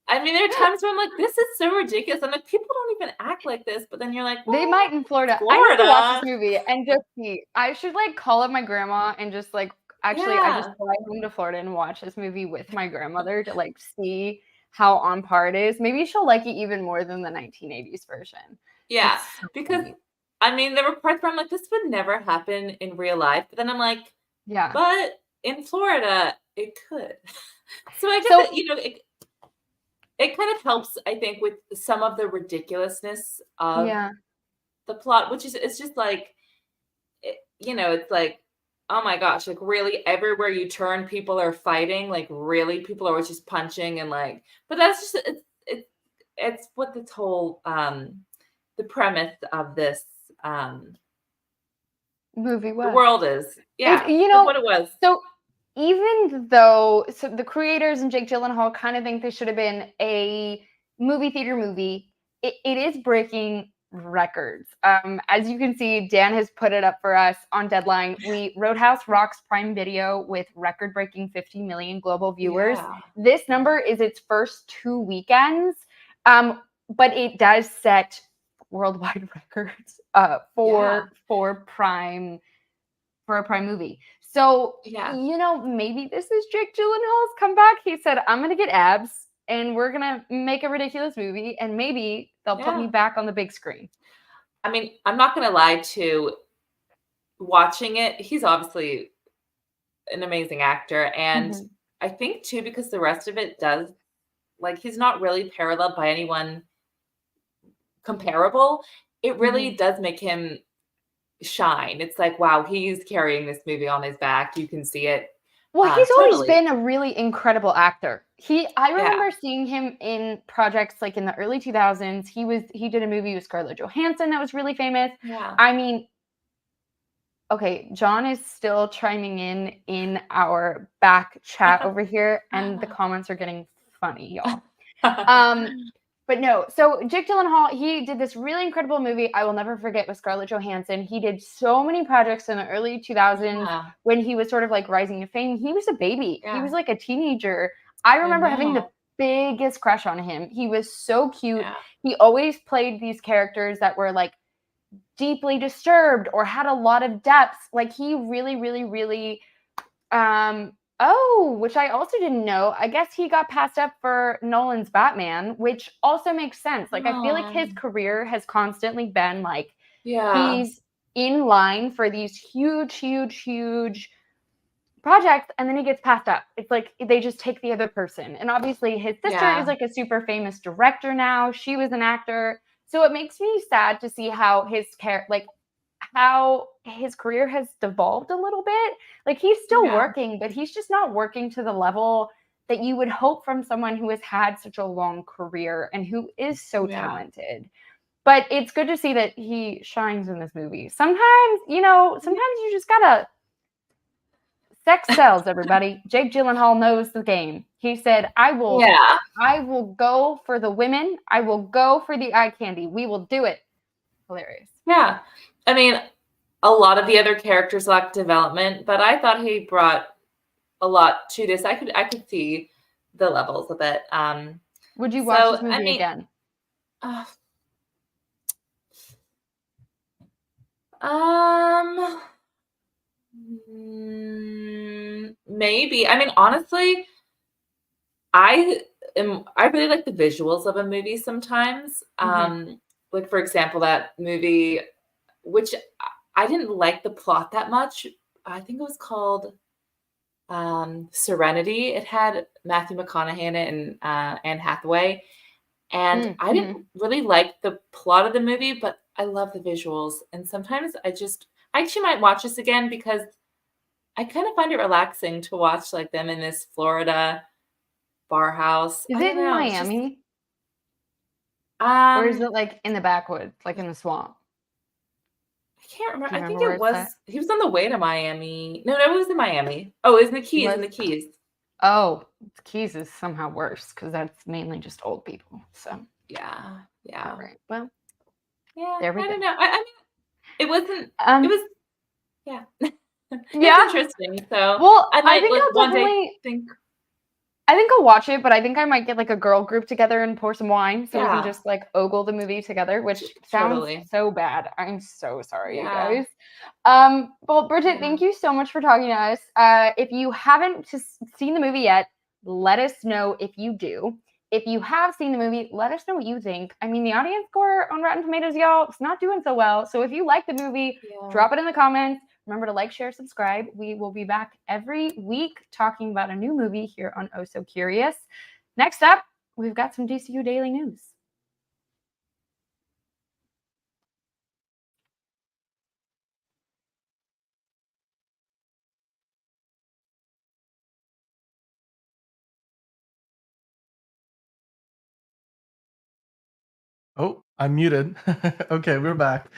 I mean, there are times where I'm like, this is so ridiculous. I'm like, people don't even act like this. But then you're like, They well, might in Florida. I need to watch Florida. this movie and just see. I should like call up my grandma and just like actually I just Yeah. fly home to Florida and watch this movie with my grandmother to like see how on par it is. Maybe she'll like it even more than the 1980s version. Yeah. It's so Because, funny. I mean, there were parts where I'm like, this would never happen in real life. But then I'm like, Yeah. but in Florida, it could. So I guess So- that, you know, it kind of helps, I think, with some of the ridiculousness of Yeah. the plot, which is, it's just like, you know, it's like, oh my gosh, like really everywhere you turn, people are fighting. Like really, people are just punching and like, but that's just, it's what this whole, the premise of this, Movie the was. world is. Yeah. You know, what it was. So even though the creators and Jake Gyllenhaal kind of think this should have been a movie theater movie, it is breaking records. As you can see, Dan has put it up for us on Deadline. Roadhouse rocks Prime Video with record-breaking 50 million global viewers. Yeah. This number is its first 2 weekends, but it does set worldwide records for Prime. For a Prime movie. So, Yeah. you know, maybe this is Jake Gyllenhaal's comeback. He said, I'm going to get abs and we're going to make a ridiculous movie and maybe they'll put me back on the big screen. I mean, I'm not going to lie to watching it. He's obviously an amazing actor. And I think too, because the rest of it does, like, he's not really paralleled by anyone comparable. It really does make him shine. It's like, wow, he's carrying this movie on his back. You can see it. Well, he's always Totally. been a really incredible actor. I remember seeing him in projects like in the early 2000s. He did a movie with Scarlett Johansson that was really famous. Yeah. I mean, okay, John is still chiming in our back chat over here, and the comments are getting funny, y'all. But no, so Jake Gyllenhaal, he did this really incredible movie I will never forget with Scarlett Johansson. He did so many projects in the early 2000s when he was sort of like rising to fame. He was a baby. He was like a teenager. I remember having the biggest crush on him. He was so cute. Yeah. He always played these characters that were like deeply disturbed or had a lot of depth. Like he really, really, really which I also didn't know. I guess he got passed up for Nolan's Batman, which also makes sense. Like, I feel like his career has constantly been like, he's in line for these huge, huge, huge projects, and then he gets passed up. It's like they just take the other person. And obviously, his sister is like a super famous director now. She was an actor. So it makes me sad to see how how his career has devolved a little bit. Like he's still working, but he's just not working to the level that you would hope from someone who has had such a long career and who is so talented. But it's good to see that he shines in this movie. Sometimes you just gotta sex sells, everybody. Jake Gyllenhaal knows the game. He said, I will go for the women. I will go for the eye candy. We will do it. Hilarious. Yeah. I mean, a lot of the other characters lack development, but I thought he brought a lot to this. I could see the levels of it. Would you watch this movie again? Maybe. I mean, honestly, I really like the visuals of a movie sometimes. Like for example, that movie, which I didn't like the plot that much. I think it was called Serenity. It had Matthew McConaughey in it and Anne Hathaway. And I didn't really like the plot of the movie, but I love the visuals. And sometimes I actually might watch this again because I kind of find it relaxing to watch like them in this Florida bar house. Is it in Miami? Or is it like in the backwoods, like in the swamp? I can't remember. I think it was. He was on the way to Miami. No, it was in Miami. Oh, it was in the Keys. In the Keys. Oh, the Keys is somehow worse because that's mainly just old people. So yeah. All right. Well, yeah. There we go. I don't know. I mean, it wasn't. It was. Yeah. Yeah. It's interesting. So Well, I I might think like I'll one day definitely. think, I think I'll watch it, but I think I might get like a girl group together and pour some wine so we can yeah, just like ogle the movie together, which sounds totally. so bad. I'm so sorry, you Yeah. guys. Well, Bridget, Yeah. thank you so much for talking to us. If you haven't seen the movie yet, let us know if you do. If you have seen the movie, let us know what you think. I mean, the audience score on Rotten Tomatoes, y'all, it's not doing so well. So if you like the movie, Yeah. drop it in the comments. Remember to like, share, subscribe. We will be back every week talking about a new movie here on Oh So Curious. Next up, we've got some DCU Daily News. Oh, I'm muted. Okay, we're back.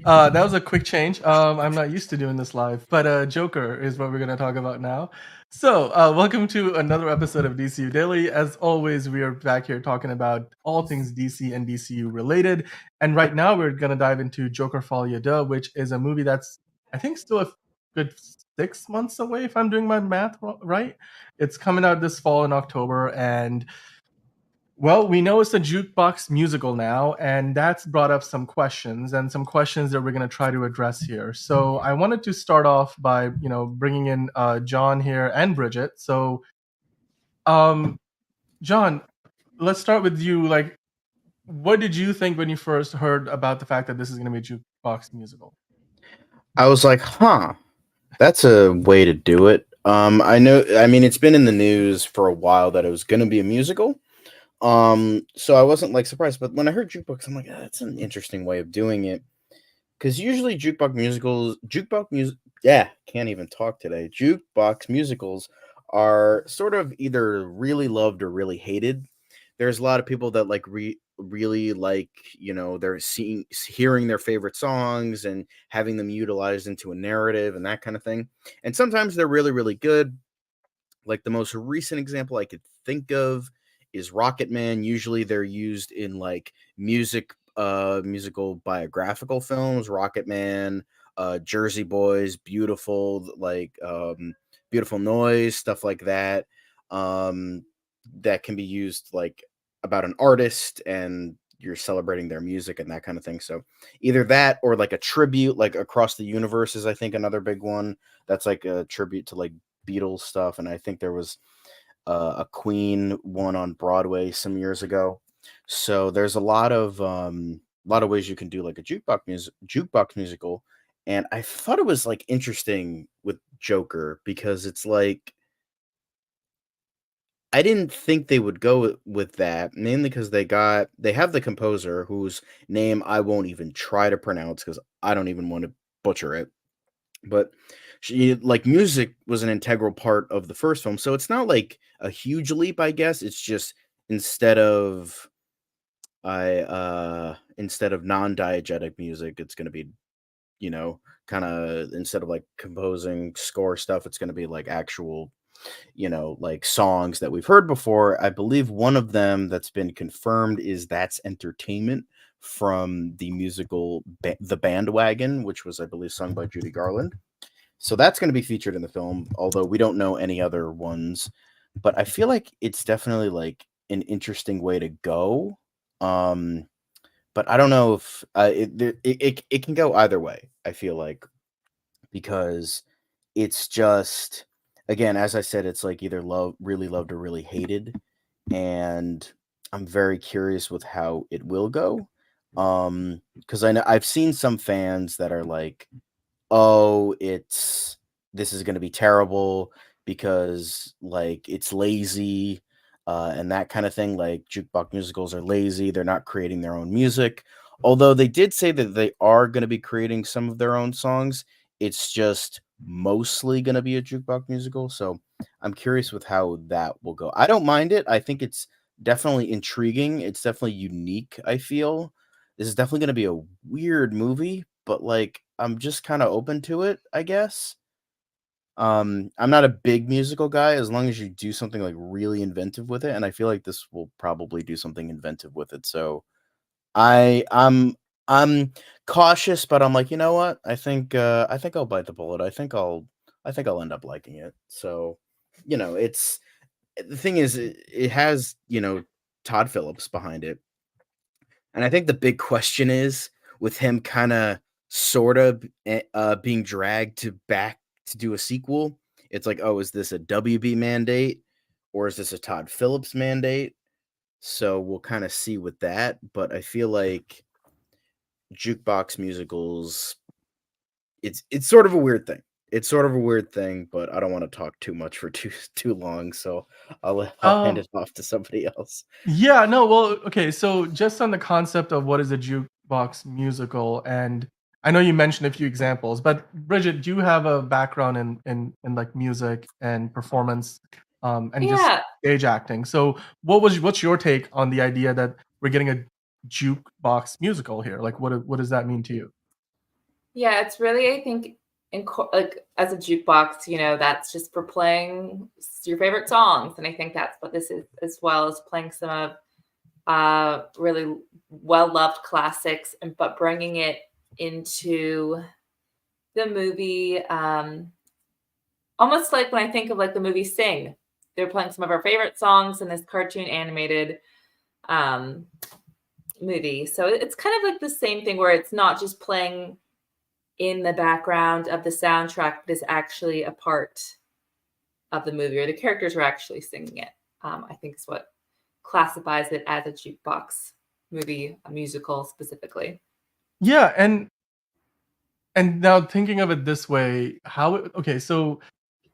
That was a quick change. I'm not used to doing this live, but Joker is what we're going to talk about now. So, welcome to another episode of DCU Daily. As always, we are back here talking about all things DC and DCU related. And right now, we're going to dive into Joker Folie, Deux, which is a movie that's, I think, still a good 6 months away, if I'm doing my math right. It's coming out this fall in October, and well, we know it's a jukebox musical now, and that's brought up some questions and some questions that we're going to try to address here. So I wanted to start off by, bringing in John here and Bridget. So, John, let's start with you. Like, what did you think when you first heard about the fact that this is going to be a jukebox musical? I was like, huh, that's a way to do it. I mean, it's been in the news for a while that it was going to be a musical. So I wasn't like surprised, but when I heard jukebox, I'm like, that's an interesting way of doing it. Because usually can't even talk today. Jukebox musicals are sort of either really loved or really hated. There's a lot of people that like really like, they're hearing their favorite songs and having them utilized into a narrative and that kind of thing. And sometimes they're really, really good. Like the most recent example I could think of is Rocket Man. Usually they're used in like musical biographical films. Rocket Man, Jersey Boys, Beautiful Noise, stuff like that. That can be used like about an artist and you're celebrating their music and that kind of thing. So either that or like a tribute, like Across the Universe is I think another big one. That's like a tribute to like Beatles stuff, and I think there was a Queen one on Broadway some years ago. So there's a lot of ways you can do like a jukebox musical, and I thought it was like interesting with Joker because it's like I didn't think they would go with that, mainly because they have the composer whose name I won't even try to pronounce because I don't even want to butcher it. But music was an integral part of the first film, so it's not like a huge leap, I guess. It's just instead of instead of non-diegetic music, it's going to be, kind of instead of like composing score stuff, it's going to be like actual, like songs that we've heard before. I believe one of them that's been confirmed is That's Entertainment from the musical The Bandwagon, which was, I believe, sung by Judy Garland. So that's going to be featured in the film, although we don't know any other ones. But I feel like it's definitely like an interesting way to go. But I don't know if it can go either way. I feel like because it's just, again, as I said, it's like either really loved or really hated, and I'm very curious with how it will go. Because I know I've seen some fans that are like, oh, this is going to be terrible because like it's lazy, and that kind of thing. Like jukebox musicals are lazy, they're not creating their own music, although they did say that they are going to be creating some of their own songs. It's just mostly going to be a jukebox musical, so I'm curious with how that will go. I don't mind it. I think it's definitely intriguing. It's definitely unique. I feel this is definitely going to be a weird movie, but like I'm just kind of open to it, I guess. I'm not a big musical guy as long as you do something like really inventive with it, and I feel like this will probably do something inventive with it. So I'm cautious, but I'm like, you know what? I think I'll bite the bullet. I think I'll I think I'll end up liking it. So, it's the thing is, it has, Todd Phillips behind it. And I think the big question is with him kind of sort of being dragged back to do a sequel. It's like, oh, is this a WB mandate or is this a Todd Phillips mandate? So we'll kind of see with that. But I feel like jukebox musicals, it's sort of a weird thing. It's sort of a weird thing, but I don't want to talk too much for too long. So I'll hand it off to somebody else. Yeah, no, well, okay, so just on the concept of what is a jukebox musical, and I know you mentioned a few examples, but Bridget, do you have a background in like music and performance, and just Yeah. stage acting? So what's your take on the idea that we're getting a jukebox musical here? Like, what does that mean to you? Yeah, it's really, I think, like as a jukebox, that's just for playing your favorite songs, and I think that's what this is, as well as playing some of really well-loved classics, but bringing it into the movie, almost like when I think of like the movie Sing. They're playing some of our favorite songs in this cartoon animated movie. So it's kind of like the same thing where it's not just playing in the background of the soundtrack, but is actually a part of the movie, or the characters are actually singing it. I think is what classifies it as a jukebox movie, a musical specifically. Yeah, and now thinking of it this way, okay, so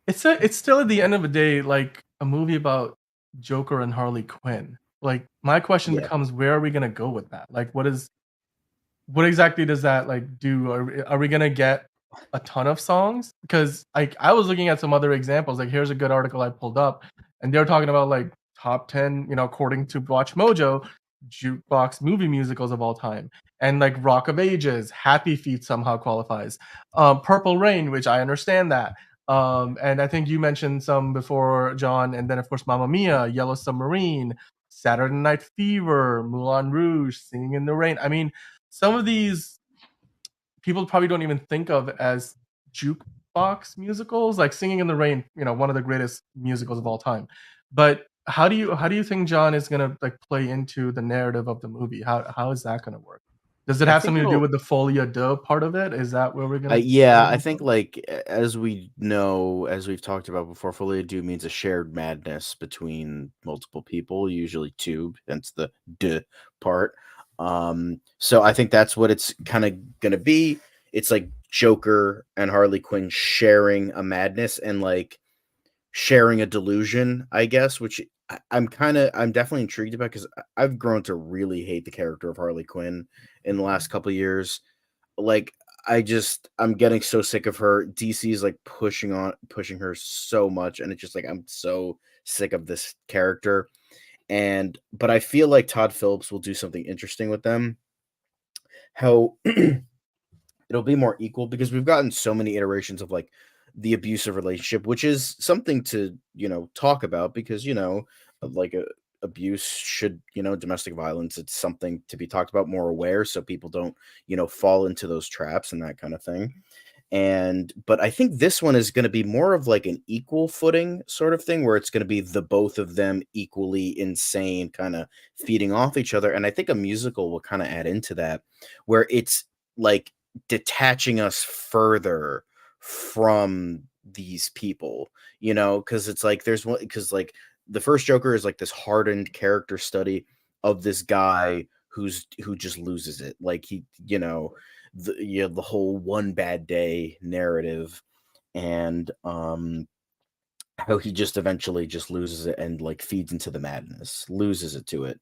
it's still at the end of the day like a movie about Joker and Harley Quinn. Like my question Yeah. becomes, where are we gonna go with that? Like what exactly does that like do? Are we gonna get a ton of songs? Because like I was looking at some other examples. Like here's a good article I pulled up, and they're talking about like top 10, according to Watch Mojo, jukebox movie musicals of all time. And like Rock of Ages, Happy Feet somehow qualifies. Purple Rain, which I understand that. And I think you mentioned some before, John, and then of course Mamma Mia, Yellow Submarine, Saturday Night Fever, Moulin Rouge, Singing in the Rain. I mean, some of these people probably don't even think of as jukebox musicals, like Singing in the Rain, one of the greatest musicals of all time. But how do you think John is gonna like play into the narrative of the movie? How is that gonna work? Does it I have think something to do it'll. with the Folie Deux part of it? Is that where we're gonna? Yeah, I think like as we know, as we've talked about before, Folie à Deux means a shared madness between multiple people, usually two, hence the de part. So I think that's what it's kind of gonna be. It's like Joker and Harley Quinn sharing a madness and like sharing a delusion, I guess, which I'm definitely intrigued about because I've grown to really hate the character of Harley Quinn in the last couple of years. Like I'm getting so sick of her. DC is like pushing her so much, and it's just like I'm so sick of this character. But I feel like Todd Phillips will do something interesting with them. How it'll be more equal because we've gotten so many iterations of like the abusive relationship, which is something to talk about because like abuse should domestic violence, it's something to be talked about, more aware, so people don't fall into those traps and that kind of thing. But I think this one is going to be more of like an equal footing sort of thing where it's going to be the both of them equally insane, kind of feeding off each other. And I think a musical will kind of add into that, where it's like detaching us further from these people, because it's like there's one, because like the first Joker is like this hardened character study of this guy who just loses it, like he the whole one bad day narrative, and how he just eventually just loses it and like feeds into the madness, loses it to it.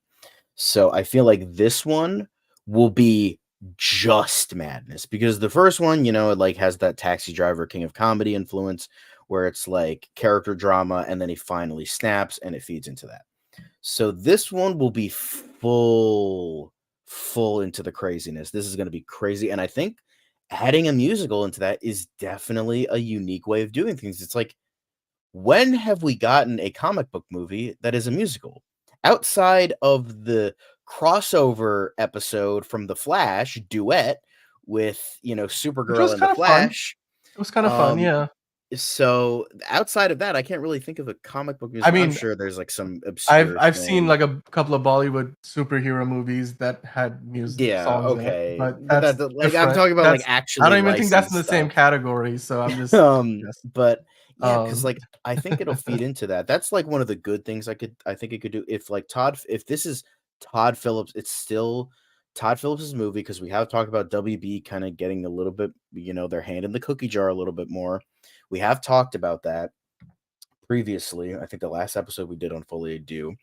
So I feel like this one will be just madness because the first one, it like has that Taxi Driver King of Comedy influence where it's like character drama and then he finally snaps and it feeds into that. So this one will be full into the craziness. This is going to be crazy. And I think adding a musical into that is definitely a unique way of doing things. It's like, when have we gotten a comic book movie that is a musical? Outside of the crossover episode from The Flash duet with, Which Supergirl was and The kind of fun. Flash. It was kind of fun, yeah. So outside of that, I can't really think of a comic book music. I I'm mean, sure there's like some obscure I've seen thing. like a couple of Bollywood superhero movies that had music Yeah, songs in it, okay. but But that's like I'm different. talking about like That's I actually don't even think that's in licensed the same stuff. category. So I'm just yes. But yeah, because Um, like I think it'll feed into that. That's like one of the good things I think it could do if like if this is Todd Phillips, it's still Todd Phillips' movie because we have talked about WB kind of getting a little bit, their hand in the cookie jar a little bit more. We have talked about that previously. I think the last episode we did on Folie Deux.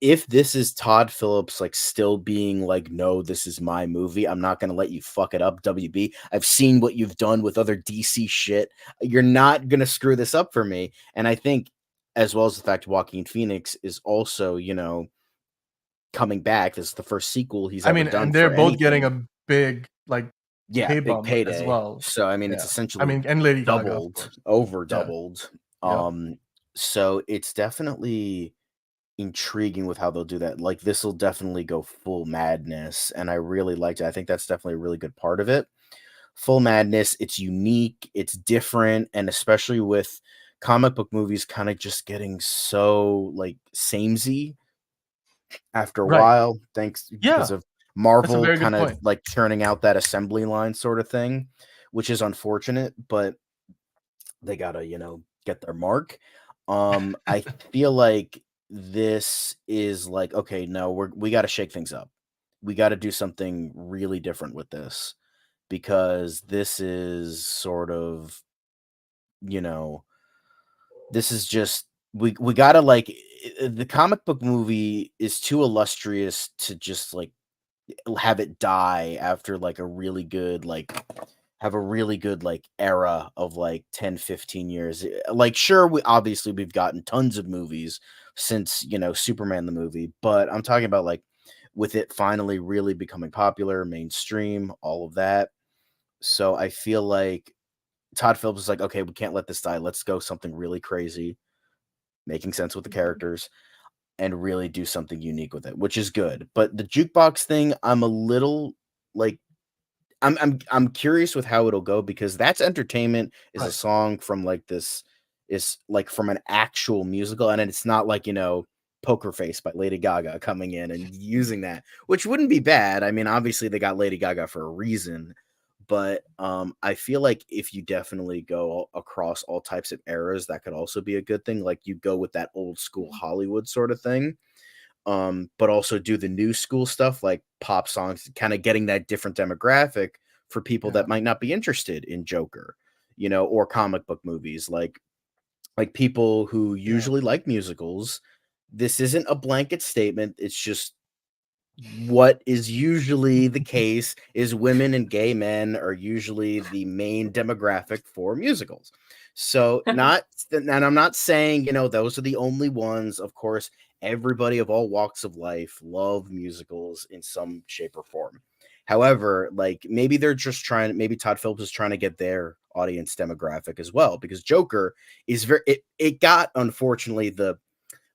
If this is Todd Phillips like still being like, no, this is my movie, I'm not gonna let you fuck it up, WB. I've seen what you've done with other DC shit. You're not gonna screw this up for me. And I think, as well as the fact Joaquin Phoenix is also, coming back. This is the first sequel he's I ever mean, done and they're for both getting anything. a big like Yeah, pay big bump as payday. well. So I mean, it's Yeah, I essentially mean, and Lady Gaga, of doubled, course. over Yeah, doubled. yep. So it's definitely intriguing with how they'll do that. Like this will definitely go full madness, and I really liked it. I think that's definitely a really good part of it. Full madness, it's unique, it's different, and especially with comic book movies kind of just getting so like samey after a Right. while, thanks because Yeah, of that's a Marvel very good kind of point. like churning out that assembly line sort of thing, which is unfortunate, but they gotta, get their mark. I feel like this is like, okay, no, we gotta shake things up. We gotta do something really different with this because this is sort of, you know, this is just we gotta like the comic book movie is too illustrious to just like have it die after like a really good like have a really good like era of like 10, 15 years. Like sure, we've gotten tons of movies since, Superman the movie, but I'm talking about like with it finally really becoming popular, mainstream, all of that. So I feel like Todd Phillips is like, okay, we can't let this die. Let's go something really crazy, making sense with the characters and really do something unique with it, which is good. But the jukebox thing, I'm a little like I'm curious with how it'll go because That's Entertainment is a Right. song from like this is like from an actual musical, and it's not like, Poker Face by Lady Gaga coming in and using that, which wouldn't be bad. I mean, obviously they got Lady Gaga for a reason, but I feel like if you definitely go across all types of eras, that could also be a good thing. Like you go with that old school Hollywood sort of thing, but also do the new school stuff like pop songs, kind of getting that different demographic for people Yeah, that might not be interested in Joker, or comic book movies, like people who yeah. usually like musicals. This isn't a blanket statement. It's just what is usually the case is women and gay men are usually the main demographic for musicals. So and I'm not saying, those are the only ones. Of course, everybody of all walks of life love musicals in some shape or form. However, like maybe maybe Todd Phillips is trying to get their audience demographic as well, because Joker is it got, unfortunately, the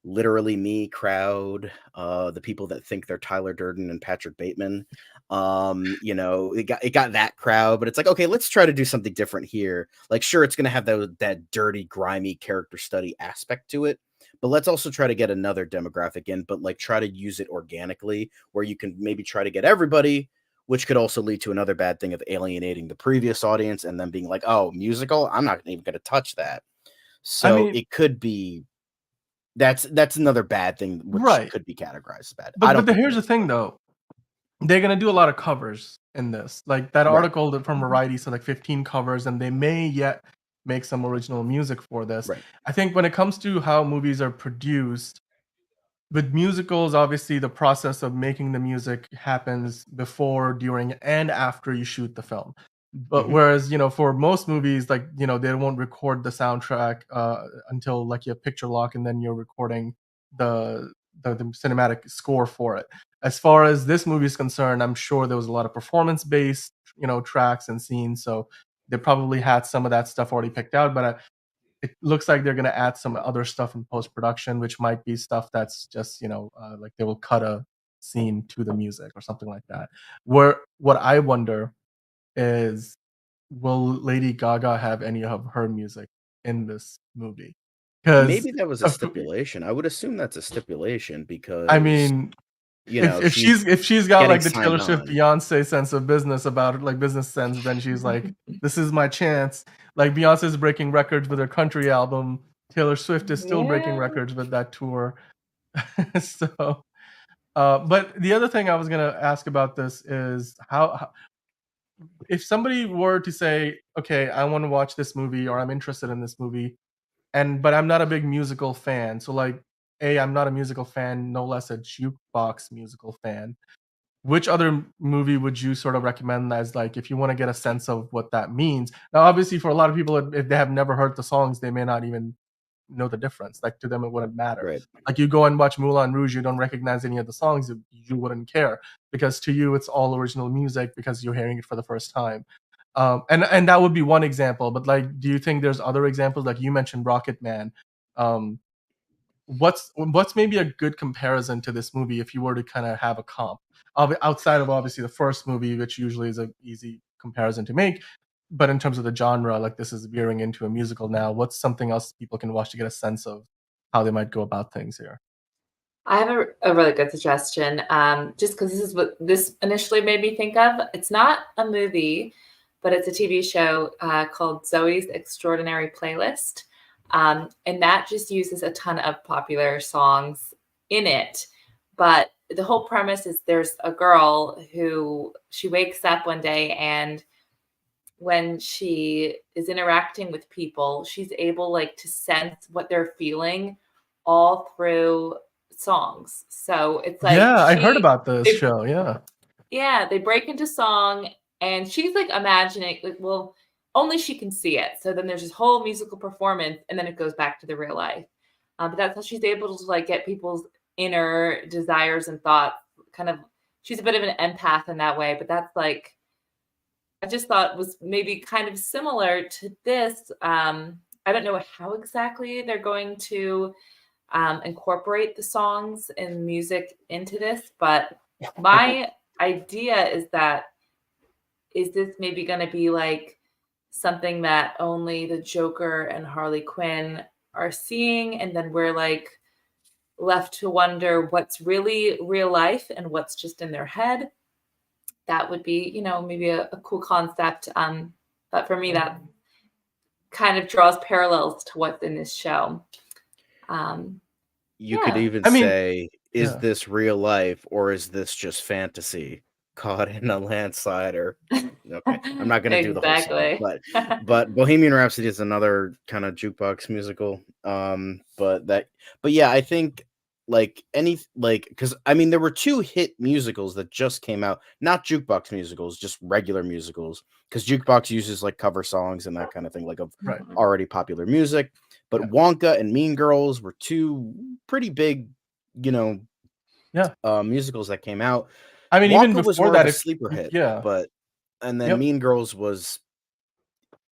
literally me crowd, the people that think they're Tyler Durden and Patrick Bateman. It got that crowd, but it's like, okay, let's try to do something different here. Like, sure, it's gonna have that dirty, grimy character study aspect to it, but let's also try to get another demographic in, but like try to use it organically, where you can maybe try to get everybody, which could also lead to another bad thing of alienating the previous audience and then being like, oh, musical, I'm not even gonna touch that. I So mean, it could be that's another bad thing, which right. could be categorized as bad. I But don't think it here's the is, thing though. though. They're gonna do a lot of covers in this. Like that Right, article from Variety said like 15 covers, and they may yet make some original music for this. right. I think when it comes to how movies are produced, with musicals, obviously the process of making the music happens before, during, and after you shoot the film. But Mhm. whereas, for most movies, like, they won't record the soundtrack until like you have picture lock, and then you're recording the, the cinematic score for it. As far as this movie is concerned, I'm sure there was a lot of performance based, tracks and scenes. So they probably had some of that stuff already picked out. But it looks like they're going to add some other stuff in post production, which might be stuff that's just like they will cut a scene to the music or something like that. Where what I wonder is will Lady Gaga have any of her music in this movie? Because Maybe that was a stipulation. I would assume that's a stipulation I because, mean, you know, if she's she's got getting like the signed Taylor Swift on. Beyonce sense of business about it, like business sense, then she's like, this is my chance. Like Beyonce's breaking records with her country album. Taylor Swift is still breaking Yeah. records with that tour. So, but the other thing I was gonna ask about this is how if somebody were to say, okay, I want to watch this movie or I'm interested in this movie, but I'm not a big musical fan. So like, I'm not a musical fan, no less a Jukebox musical fan. Which other movie would you sort of recommend as like if you want to get a sense of what that means? Now, obviously, for a lot of people, if they have never heard the songs, they may not even know the difference. Like to them, it wouldn't matter. Right. Like you go and watch Moulin Rouge, you don't recognize any of the songs, you wouldn't care because to you it's all original music because you're hearing it for the first time. And that would be one example. But like, do you think there's other examples? Like you mentioned Rocket Man. What's maybe a good comparison to this movie if you were to kind of have a comp outside of obviously the first movie, which usually is an easy comparison to make, but in terms of the genre, like this is veering into a musical now, what's something else people can watch to get a sense of how they might go about things here? I have a really good suggestion. Just because this is what this initially made me think of. It's not a movie, but it's a TV show called Zoe's Extraordinary Playlist. And that just uses a ton of popular songs in it. But the whole premise is there's a girl who she wakes up one day and when she is interacting with people, she's able like to sense what they're feeling all through songs. So it's like Yeah, I heard about this show. yeah, they break into song and she's like imagining like, well, only she can see it. So then there's this whole musical performance and then it goes back to the real life. But that's how she's able to like get people's inner desires and thoughts kind of she's a bit of an empath in that way, but that's like I just thought was maybe kind of similar to this. I don't know how exactly they're going to incorporate the songs and music into this, but my idea is that is this maybe going to be like something that only the Joker and Harley Quinn are seeing, and then we're like left to wonder what's really real life and what's just in their head. That would be, maybe a cool concept. But for me, that kind of draws parallels to what's in this show. You could Yeah. even I mean, say, is yeah. this real life or is this just fantasy caught in a landslide? Or okay, I'm not going to do the whole song, Exactly. but Bohemian Rhapsody is another kind of jukebox musical. But yeah, I think because I mean there were two hit musicals that just came out, not jukebox musicals, just regular musicals, because jukebox uses like cover songs and that kind of thing, like of Right. already popular music. But Yeah. Wonka and Mean Girls were two pretty big, musicals that came out. I mean, Wonka even was before more of that, a if sleeper hit, yeah, and then yep. Mean Girls was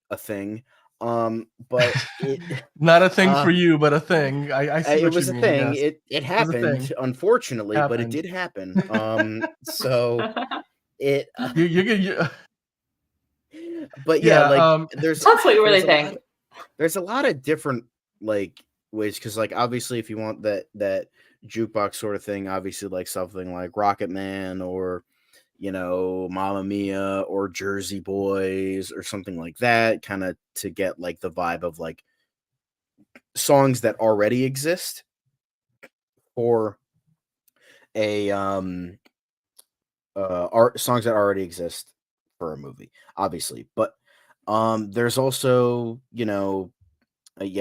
a thing. But it Not a thing for you, but a thing. I see it what you was a mean. thing. Yes, It it was a thing. happened, unfortunately, but it Happened. did happen. So it You but yeah, yeah. like there's That's what you really there's a lot think. there's a lot of different like ways, because like obviously if you want that jukebox sort of thing, obviously like something like Rocket Man or Mamma Mia or Jersey Boys or something like that, kind of to get like the vibe of like songs that already exist or a art songs that already exist for a movie, obviously. But there's also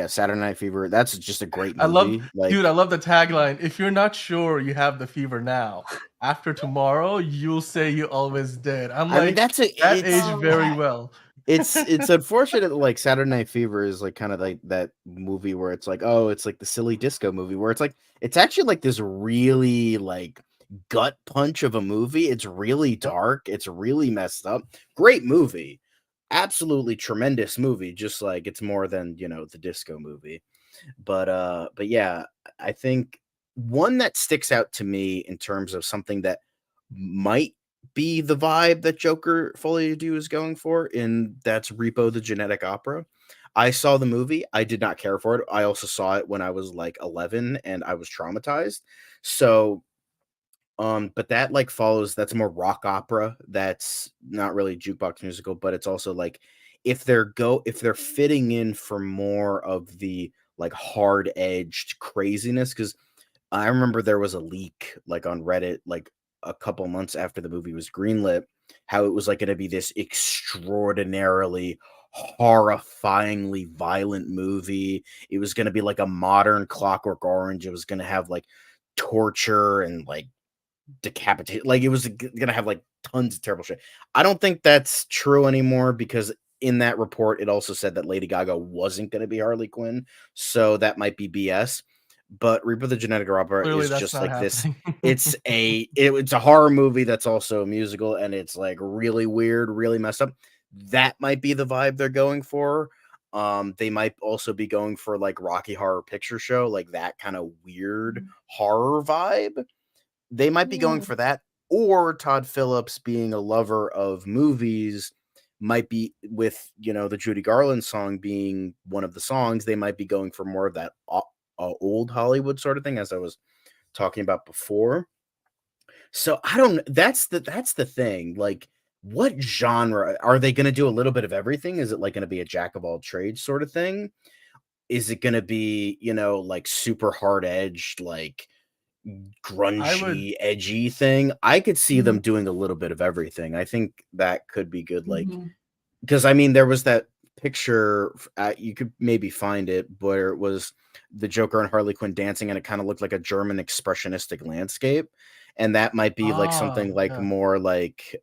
Saturday Night Fever. That's just a great I love, movie. dude. I Like, love the tagline. If you're not sure you have the fever now, after tomorrow, you'll say you always did. I'm I mean, like, that aged Oh, very yeah. well. it's unfortunate that, like, Saturday Night Fever is like kind of like that movie where it's like, oh, it's like the silly disco movie where it's like it's actually like this really like gut punch of a movie. It's really Yep. dark. It's really messed up. Great movie. Absolutely tremendous movie. Just like it's more than, the disco movie. But yeah, I think one that sticks out to me in terms of something that might be the vibe that Joker Folie à Deux is going for, and that's Repo the Genetic Opera. I saw the movie. I did not care for it. I also saw it when I was like 11 and I was traumatized. So, but that like follows, that's more rock opera. That's not really jukebox musical, but it's also like if they're fitting in for more of the like hard edged craziness, because I remember there was a leak like on Reddit like a couple months after the movie was greenlit, how it was like going to be this extraordinarily horrifyingly violent movie. It was going to be like a modern Clockwork Orange. It was going to have like torture and like decapitate, like it was going to have like tons of terrible shit. I don't think that's true anymore, because in that report it also said that Lady Gaga wasn't going to be Harley Quinn, so that might be BS. But Reaper the Genetic Opera Clearly, is that's just not like this. happening. It's a horror movie that's also a musical, and it's like really weird, really messed up. That might be the vibe they're going for. They might also be going for like Rocky Horror Picture Show, like that kind of weird horror vibe. They might be going for that, or Todd Phillips, being a lover of movies, might be with, you know, the Judy Garland song being one of the songs. They might be going for more of that old Hollywood sort of thing, as I was talking about before. So I don't. That's the thing. Like, what genre are they going to do? A little bit of everything? Is it like going to be a jack of all trades sort of thing? Is it going to be, you know, like super hard edged, like grungy, edgy thing? I could see them doing a little bit of everything. I think that could be good. Like, because I mean, there was that picture, you could maybe find it, where it was the Joker and Harley Quinn dancing, and it kind of looked like a German expressionistic landscape. And that might be like something like more like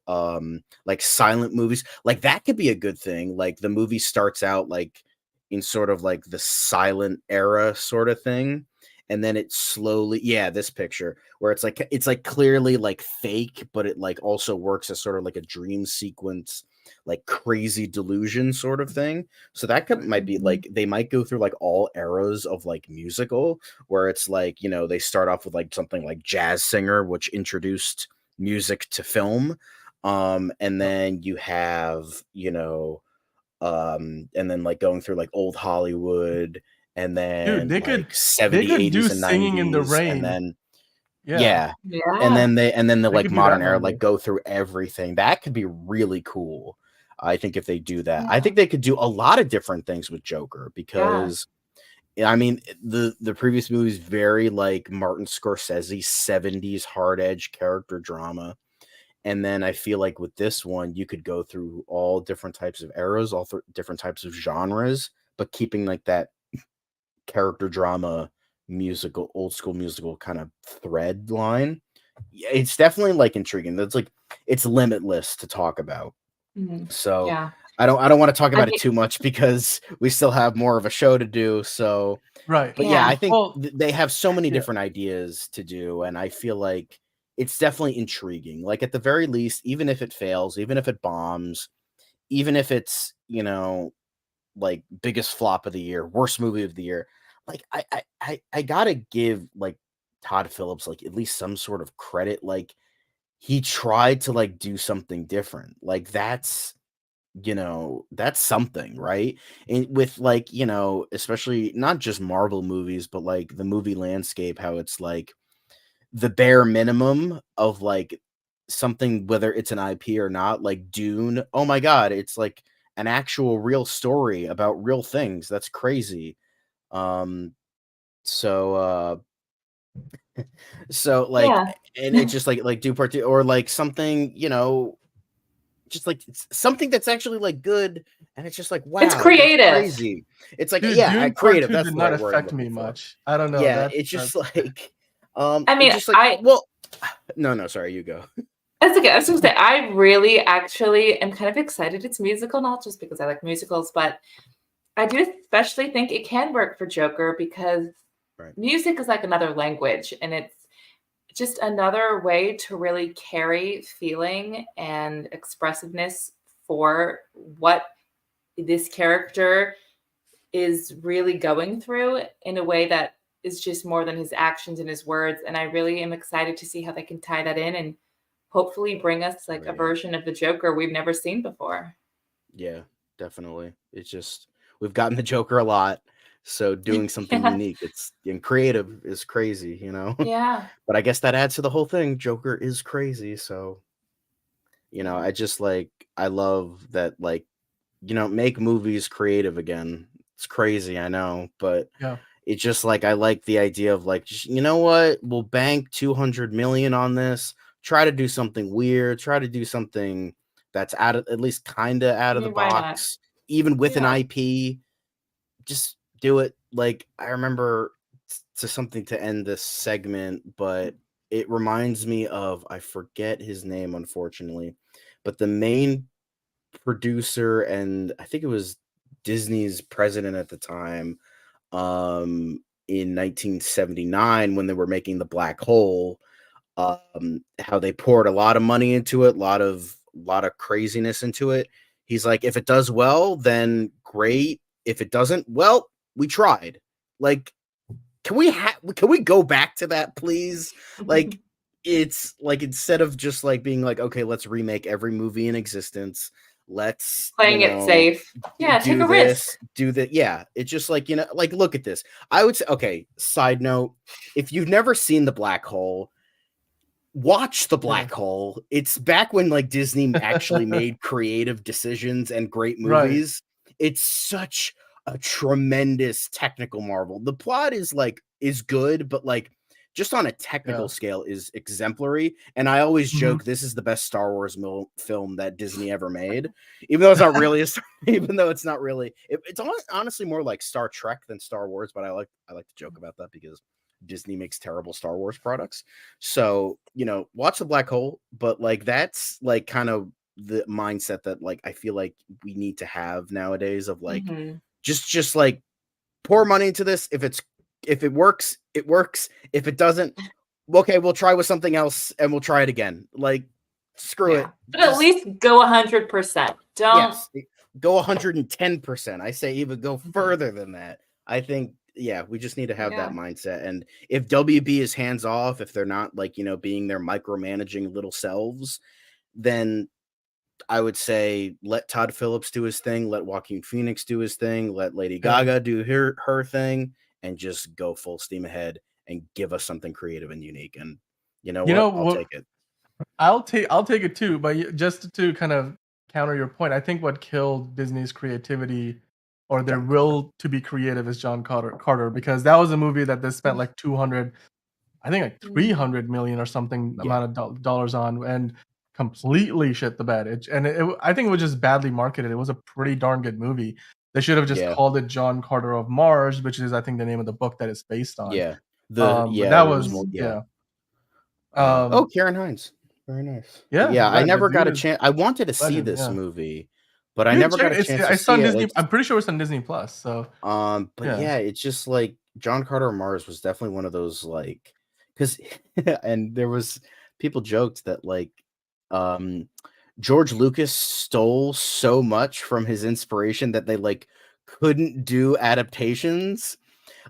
silent movies. Like that could be a good thing. Like the movie starts out like in sort of like the silent era sort of thing, and then it slowly, this picture where it's like clearly like fake, but it like also works as sort of like a dream sequence, like crazy delusion sort of thing. So that might be like, they might go through like all eras of like musical, where it's like, you know, they start off with like something like Jazz Singer, which introduced music to film, and then you have, you know, and then like going through like old Hollywood, and then Dude, like they 70s, could do 80s, and Singing in the 90s, and Rain. then Yeah. and then the They like could do modern that era, movie. like go through everything. That could be really cool. I think if they do that, I think they could do a lot of different things with Joker, because I mean, the previous movie is very like Martin Scorsese 70s hard edge character drama. And then I feel like with this one, you could go through all different types of eras, all different types of genres, but keeping like that character drama, musical, old school musical kind of thread line. Yeah, it's definitely like intriguing. That's like, it's limitless to talk about. So I don't want to talk about it too much, because we still have more of a show to do. So Right. But I think they have so many different ideas to do, and I feel like it's definitely intriguing. Like at the very least, even if it fails, even if it bombs, even if it's, you know, like biggest flop of the year, worst movie of the year, like I gotta give like Todd Phillips like at least some sort of credit. Like he tried to like do something different. Like that's, you know, that's something, right? And with like, you know, especially not just Marvel movies, but like the movie landscape, how it's like the bare minimum of like something, whether it's an IP or not, like Dune. Oh my God, it's like an actual real story about real things. That's crazy. Um, so so like, and it's just like Dune Part 2, or like something, you know, just like something that's actually like good, and it's just like, wow, It's that's creative. crazy. It's like, Dude, yeah, Dune Part creative. 2 That's did the not right word I'm affect me looking for. much. I don't know. Yeah, it's just like, I mean, just like, well, no, sorry, you go. That's okay. I was going to say, I really actually am kind of excited it's musical, not just because I like musicals, but I do especially think it can work for Joker, because music is like another language, and it's just another way to really carry feeling and expressiveness for what this character is really going through, in a way that is just more than his actions and his words. And I really am excited to see how they can tie that in, and hopefully bring us like a Right. version of the Joker we've never seen before. Yeah, definitely. It's just we've gotten the Joker a lot, so doing something Yeah. unique, it's and creative is crazy, you know. Yeah. But I guess that adds to the whole thing. Joker is crazy, so Yeah. I just like I love that like make movies creative again. It's crazy, I know, but Yeah. it's just like I like the idea of like just, you know what? We'll bank 200 million on this. Try to do something weird. Try to do something that's out of at least kind of out I of the mean, why not? box, even with an Yeah. IP. Just do it. Like I remember to something to end this segment, but it reminds me of I forget his name, unfortunately, but the main producer and I think it was Disney's president at the time in 1979 when they were making the Black Hole, how they poured a lot of money into it, lot of craziness into it. He's like, if it does well, then great. If it doesn't, well, we tried. Like, can we go back to that, please? Like, it's like instead of just like being like, okay, let's remake every movie in existence. Let's Playing it safe. Yeah, take do a risk. this, do that. Yeah, it's just like like look at this. I would say, okay. Side note: if you've never seen the Black Hole, watch the Black Hole. It's back when like Disney actually made creative decisions and great Right. movies. It's such a tremendous technical marvel. The plot is good, but like just on a technical scale is exemplary. And I always joke this is the best Star Wars film that Disney ever made, even though it's not really even though it's not really. It's honestly more like Star Trek than Star Wars. But I like to joke about that because Disney makes terrible Star Wars products. So, watch the Black Hole, but like that's like kind of the mindset that like I feel like we need to have nowadays of like just like pour money into this. If it works, it works. If it doesn't, okay, we'll try with something else and we'll try it again. Like screw it. But at least go 100%. Don't go 110%. I say even go further than that. I think we just need to have that mindset. And if WB is hands off, if they're not like, being their micromanaging little selves, then I would say let Todd Phillips do his thing, let Joaquin Phoenix do his thing, let Lady Gaga do her thing, and just go full steam ahead and give us something creative and unique. And I'll take it. I'll take it too, but just to kind of counter your point, I think what killed Disney's creativity or their will to be creative is John Carter, because that was a movie that they spent like 200, I think like 300 million or something amount of dollars on, and completely shit the bed. I think it was just badly marketed. It was a pretty darn good movie. They should have just called it John Carter of Mars, which is I think the name of the book that it's based on. But that was Karen Hines. Very nice. Yeah, I never got a chance. I wanted to see legend, this movie, but I never got a chance I to saw see Disney. it. I'm pretty sure it's on Disney Plus. So, but it's just like John Carter of Mars was definitely one of those like, because, and there was people joked that like, George Lucas stole so much from his inspiration that they like couldn't do adaptations.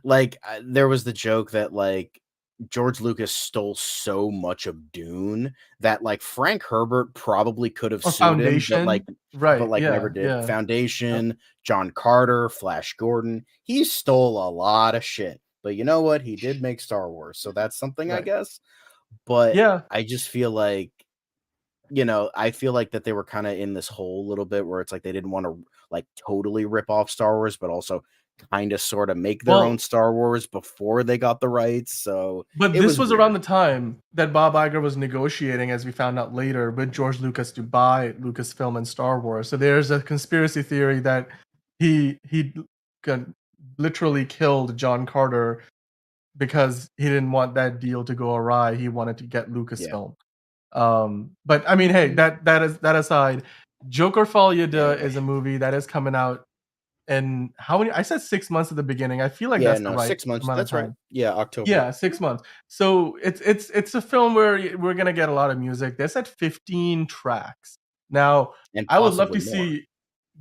Like there was the joke that like George Lucas stole so much of Dune that like Frank Herbert probably could have sued him, but never did. Foundation, John Carter, Flash Gordon. He stole a lot of shit, but you know what? He did make Star Wars, so that's something, I guess. But I just feel like, I feel like that they were kind of in this hole a little bit where it's like they didn't want to like totally rip off Star Wars, but also kind of sort of make their own Star Wars before they got the rights. So, but this was around the time that Bob Iger was negotiating, as we found out later, with George Lucas to buy Lucasfilm and Star Wars. So there's a conspiracy theory that he literally killed John Carter because he didn't want that deal to go awry. He wanted to get Lucasfilm. But I mean, hey, that aside, Joker Folie Deux is a movie that is coming out. And how many? I said 6 months at the beginning. I feel like that's the right 6 months. amount That's of time. right. Yeah, October. Yeah, 6 months. So it's a film where we're gonna get a lot of music. They said 15 tracks. Now, and I would love to more. see.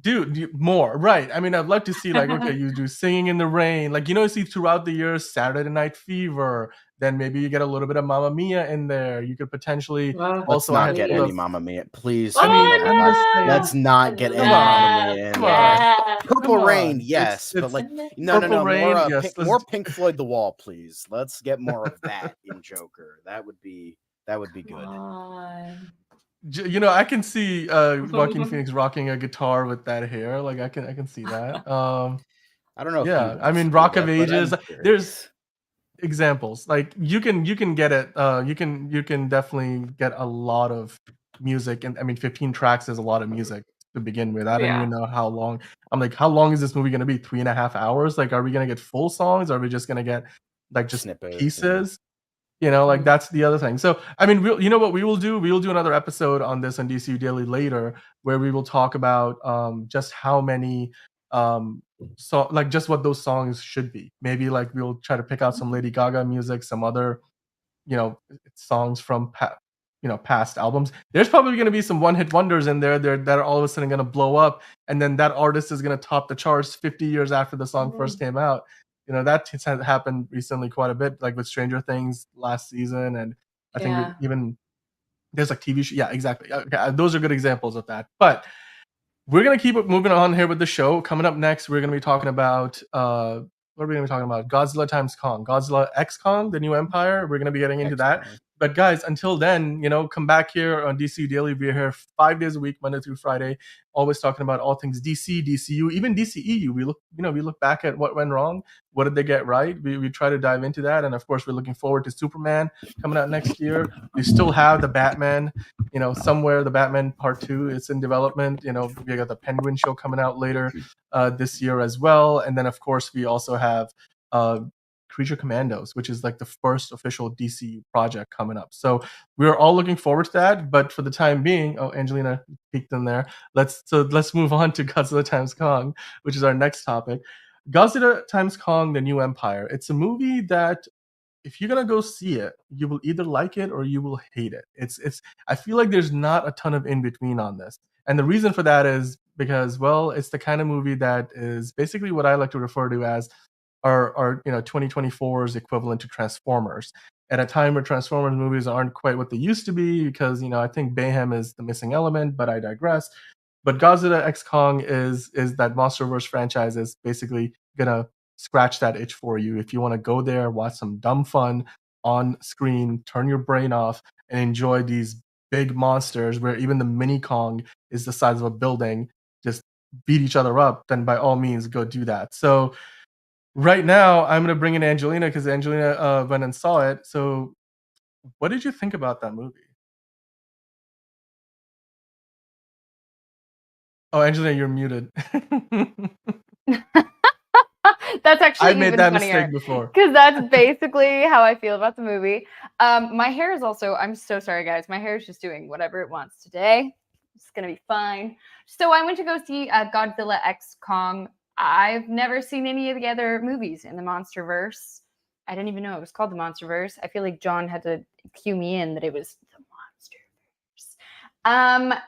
Dude, more, right? I mean, I'd love to see like, okay, you do Singing in the Rain, like you see throughout the year Saturday Night Fever. Then maybe you get a little bit of Mamma Mia in there. You could potentially Well, Let's also. I not had get look, any Mamma Mia, please. I mean, For the love I'm of God, just saying. let's not get any Come on. Mamma Mia in Come there. on. Yeah. Purple Come Rain, on. yes, but It's like Purple no, Rain. more Yes, more Pink Floyd The Wall, please. Let's get more of that in Joker. That would be good. On. I can see Joaquin Phoenix rocking a guitar with that hair. Like I can see that. I don't know if he Yeah, I wants mean, to do Rock of that, but Ages. I'm There's curious. examples. Like you can get it. You can definitely get a lot of music, and I mean, 15 tracks is a lot of music to begin with. I don't Yeah. even know how long. I'm like, how long is this movie gonna be? 3.5 hours? Like, are we gonna get full songs? Are we just gonna get like just Snippets, pieces? Mm. Like that's the other thing. So, I mean, you know what we will do? We will do another episode on this on DCU Daily later, where we will talk about just how many so like just what those songs should be. Maybe like we'll try to pick out some Lady Gaga music, some other songs from past albums. There's probably going to be some one-hit wonders in there that are all of a sudden going to blow up, and then that artist is going to top the charts 50 years after the song first came out. That has happened recently quite a bit, like with Stranger Things last season, and I think Yeah. even there's like TV show. Yeah, exactly. Okay, those are good examples of that. But we're gonna keep it moving on here with the show. Coming up next, we're gonna be talking about what are we gonna be talking about? Godzilla times Kong, Godzilla X Kong, the new Empire. We're gonna be getting into that. X-Kong. But guys, until then, come back here on DC Daily. We're here 5 days a week, Monday through Friday, always talking about all things DC, DCU, even DCEU. We look back at what went wrong, what did they get right. We try to dive into that, and of course, we're looking forward to Superman coming out next year. We still have the Batman. Somewhere the Batman Part 2 is in development. We got the Penguin show coming out later this year as well, and then of course we also have Creature Commandos, which is like the first official DCU project coming up. So we're all looking forward to that. But for the time being, Angelina peeked in there. Let's move on to Godzilla times Kong, which is our next topic. Godzilla times Kong: The New Empire. It's a movie that if you're gonna go see it, you will either like it or you will hate it. It's I feel like there's not a ton of in between on this. And the reason for that is because, well, it's the kind of movie that is basically what I like to refer to as our 2024's equivalent to Transformers. At a time where Transformers movies aren't quite what they used to be, because I think Bayhem is the missing element, but I digress. But Godzilla X Kong is that MonsterVerse franchise is basically gonna scratch that itch for you. If you want to go there, watch some dumb fun on screen, turn your brain off, and enjoy these big monsters where even the mini Kong is the size of a building, just beat each other up, then by all means go do that. So right now, I'm gonna bring in Angelina because Angelina went and saw it. So, what did you think about that movie? Oh, Angelina, you're muted. That's actually I've made even that funnier mistake before. because that's basically how I feel about the movie. My hair is also, I'm so sorry guys, my hair is just doing whatever it wants today. It's gonna be fine. So I went to go see Godzilla X Kong. I've never seen any of the other movies in the MonsterVerse. I didn't even know it was called the MonsterVerse. I feel like John had to cue me in that it was the MonsterVerse.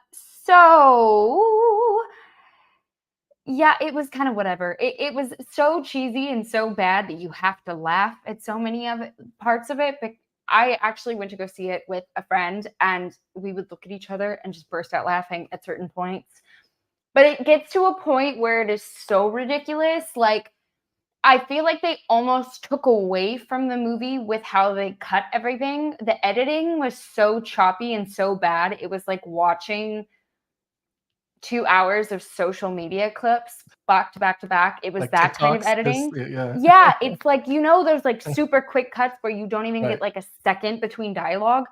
So yeah, it was kind of whatever. It was so cheesy and so bad that you have to laugh at so many of parts of it. But I actually went to go see it with a friend, and we would look at each other and just burst out laughing at certain points. But it gets to a point where it is so ridiculous. Like, I feel like they almost took away from the movie with how they cut everything. The editing was so choppy and so bad. It was like watching 2 hours of social media clips back to back to back. It was Like that kind of TikToks, editing. yeah. Yeah, it's like, those like super quick cuts where you don't even Right. get like a second between dialogue.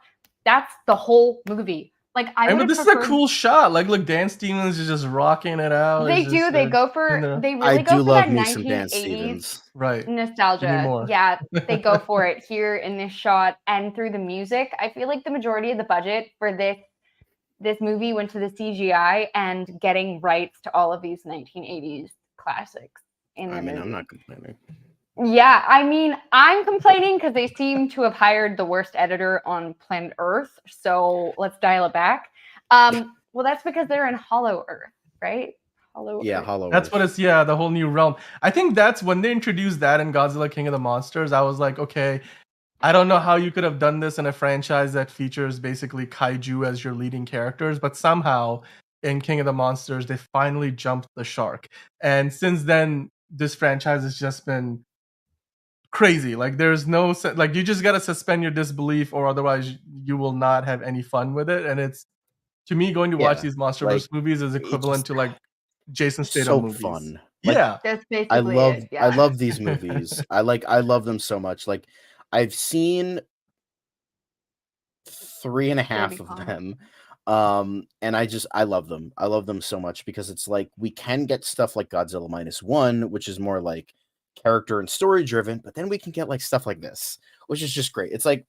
That's the whole movie. Like, I But would this is a cool shot. Like, look, Dan Stevens is just rocking it out. They It's do. just, They go for. They really I go do for love that me some Dan 1980s Stevens. right. nostalgia. Give me more. Yeah, they go for it here in this shot and through the music. I feel like the majority of the budget for this movie went to the CGI and getting rights to all of these 1980s classics in the movie. I'm not complaining. Yeah, I mean, I'm complaining because they seem to have hired the worst editor on planet Earth. So let's dial it back. Well, that's because they're in Hollow Earth, right? Hollow Yeah, Earth. Hollow That's Earth. what it's, yeah, the whole new realm. I think that's when they introduced that in Godzilla King of the Monsters. I was like, okay, I don't know how you could have done this in a franchise that features basically kaiju as your leading characters, but somehow in King of the Monsters, they finally jumped the shark. And since then, this franchise has just been crazy. Like, there's no, like, you just got to suspend your disbelief, or otherwise you will not have any fun with it. And it's, to me, going to watch Yeah, these MonsterVerse like movies is it equivalent just to like Jason Statham so movies. fun. Like Yeah. That's I basically love it. I Yeah. love these movies. I love them so much. Like I've seen 3.5 Baby of Kong. them. And I love them. I love them so much because it's like we can get stuff like Godzilla -1, which is more like character and story driven, but then we can get like stuff like this, which is just great. It's like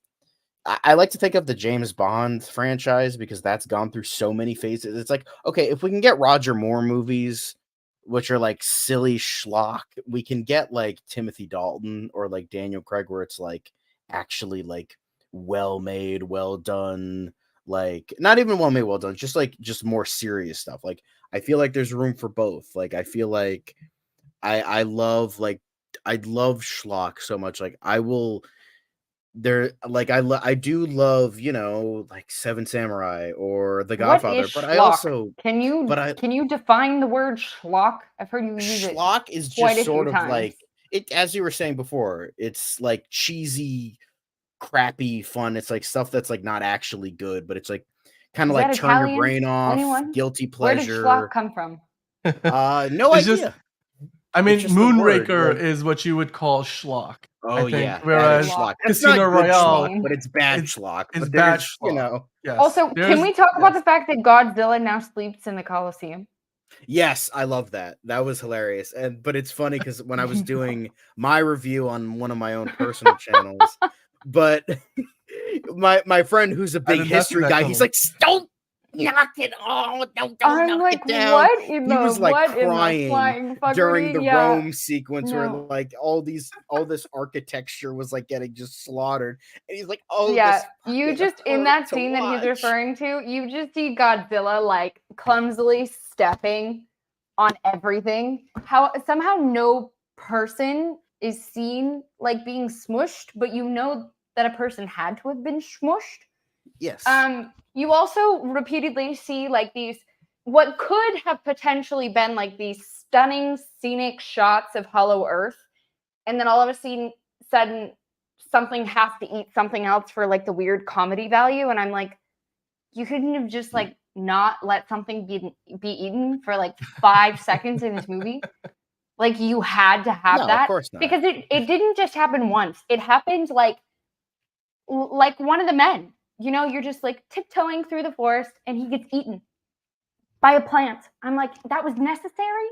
I like to think of the James Bond franchise because that's gone through so many phases. It's like, okay, if we can get Roger Moore movies, which are like silly schlock, we can get like Timothy Dalton or like Daniel Craig, where it's like actually like well made, well done, like not even well made, well done, just more serious stuff. Like I feel like there's room for both. Like I feel like I love schlock so much. Like I will there like I do love, like Seven Samurai or The What Godfather, is but I schlock? also Can I you define the word schlock? I've heard you use it schlock is quite just a few sort of times. like it, as you were saying before, it's like cheesy, crappy fun. It's like stuff that's like not actually good, but it's like kind Is of like that turn your Italian? brain off, Anyone? guilty Where did schlock pleasure. come from? No It's just, idea. I It's mean, just a word. Moonraker Like, is what you would call schlock, I oh think. yeah, that is Whereas Schlock. schlock. It's Casino not good schlock, Royale, but it's bad it's schlock. it's But bad there's, schlock. Yes. Also, can There's, we talk about yes. the fact that Godzilla now sleeps in the Coliseum? Yes, I love that. That was hilarious. But it's funny because when I was doing my review on one of my own personal channels, but my friend who's a I big did not see history that guy, he's coming. like, don't knock it all, don't I'm knock like, it down. what in He the was like what in the crying flying during fuckery? the Yeah. Rome sequence where No. like all this architecture was like getting just slaughtered. And he's like, oh, Yeah, this you fucking just in hurt that to scene that he's watch. referring to, you just see Godzilla like clumsily stepping on everything. How somehow no person is seen like being smushed, but you know that a person had to have been smushed. Yes. You also repeatedly see like these what could have potentially been like these stunning scenic shots of Hollow Earth, and then all of a sudden something has to eat something else for like the weird comedy value, and I'm like, you couldn't have just like not let something be eaten for like 5 seconds in this movie. Like you had to have No, that of course not. because it didn't just happen once. It happened like one of the men. You know, you're just like tiptoeing through the forest and he gets eaten by a plant. I'm like, that was necessary?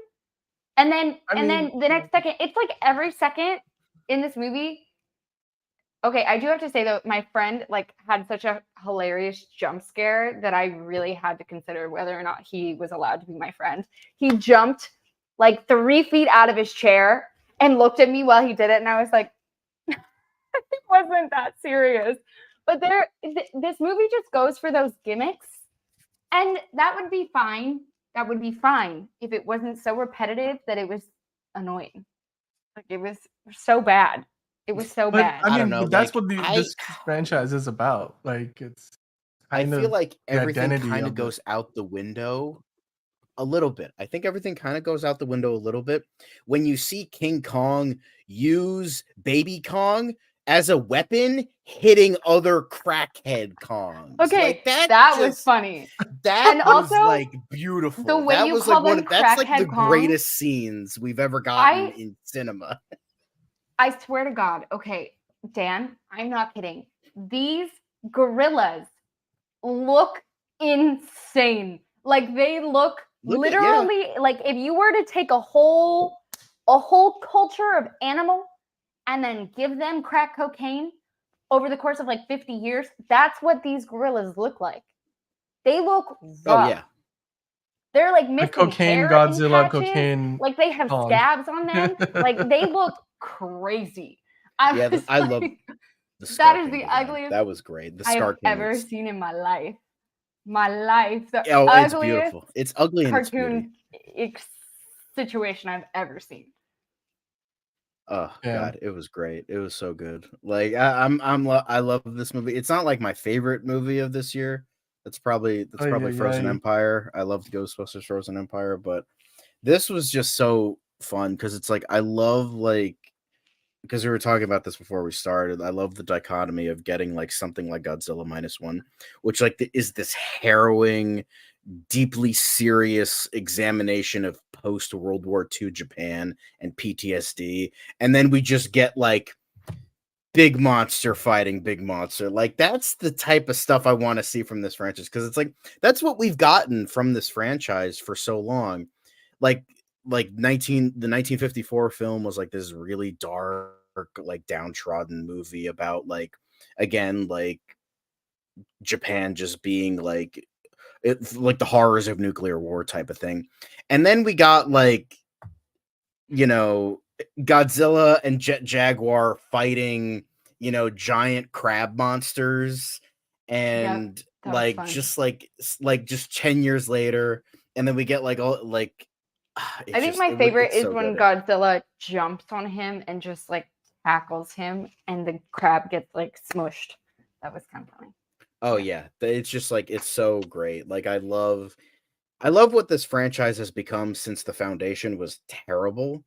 And then the next second, it's like every second in this movie. Okay, I do have to say though, my friend like had such a hilarious jump scare that I really had to consider whether or not he was allowed to be my friend. He jumped like 3 feet out of his chair and looked at me while he did it, and I was like, it wasn't that serious. But this movie just goes for those gimmicks, and that would be fine. That would be fine if it wasn't so repetitive that it was annoying. Like it was so bad. It was so But bad. I I mean, don't know, but that's like, what this franchise is about. Like, it's I kind feel of like the everything identity kind of of it. goes out the window a little bit. I think everything kind of goes out the window a little bit when you see King Kong use Baby Kong as a weapon hitting other crackhead Kongs. Okay, Like that was just funny. that And was also, like beautiful. the way That you was call like one them of that's like the crackhead Kongs, greatest scenes we've ever gotten I- in cinema. I swear to God. Okay, Dan, I'm not kidding. These gorillas look insane. Like they look literally like if you were to take a whole culture of animal and then give them crack cocaine over the course of like 50 years, that's what these gorillas look like. They look rough. Oh yeah. They're like The missing cocaine hair in Godzilla, patches. cocaine Like they have Kong. scabs on them. Like they look crazy. Yeah, was I love like, the that Scar is King the design. ugliest That was great. The I have Scar King ever is seen in my life. My life. The oh, it's ugliest beautiful. It's ugly in its beauty. cartoon situation I've ever seen. Oh Yeah. God, it was great. It was so good. Like I love this movie. It's not like my favorite movie of this year. That's probably Frozen Ay. Empire. I loved Ghostbusters Frozen Empire, but this was just so fun because it's like I love like because we were talking about this before we started. I love the dichotomy of getting like something like Godzilla -1, which like is this harrowing, deeply serious examination of post World War II Japan and PTSD, and then we just get like big monster fighting big monster. Like that's the type of stuff I want to see from this franchise because it's like that's what we've gotten from this franchise for so long. Like the 1954 film was like this really dark, like downtrodden movie about like again like Japan just being like like the horrors of nuclear war type of thing. And then we got like Godzilla and Jet Jaguar fighting, giant crab monsters and that was fun. just 10 years later and then we get like all like I think my favorite is when Godzilla jumps on him and just like tackles him and the crab gets like smushed. That was kind of funny. Oh yeah, it's just like it's so great. Like I love what this franchise has become since the foundation was terrible.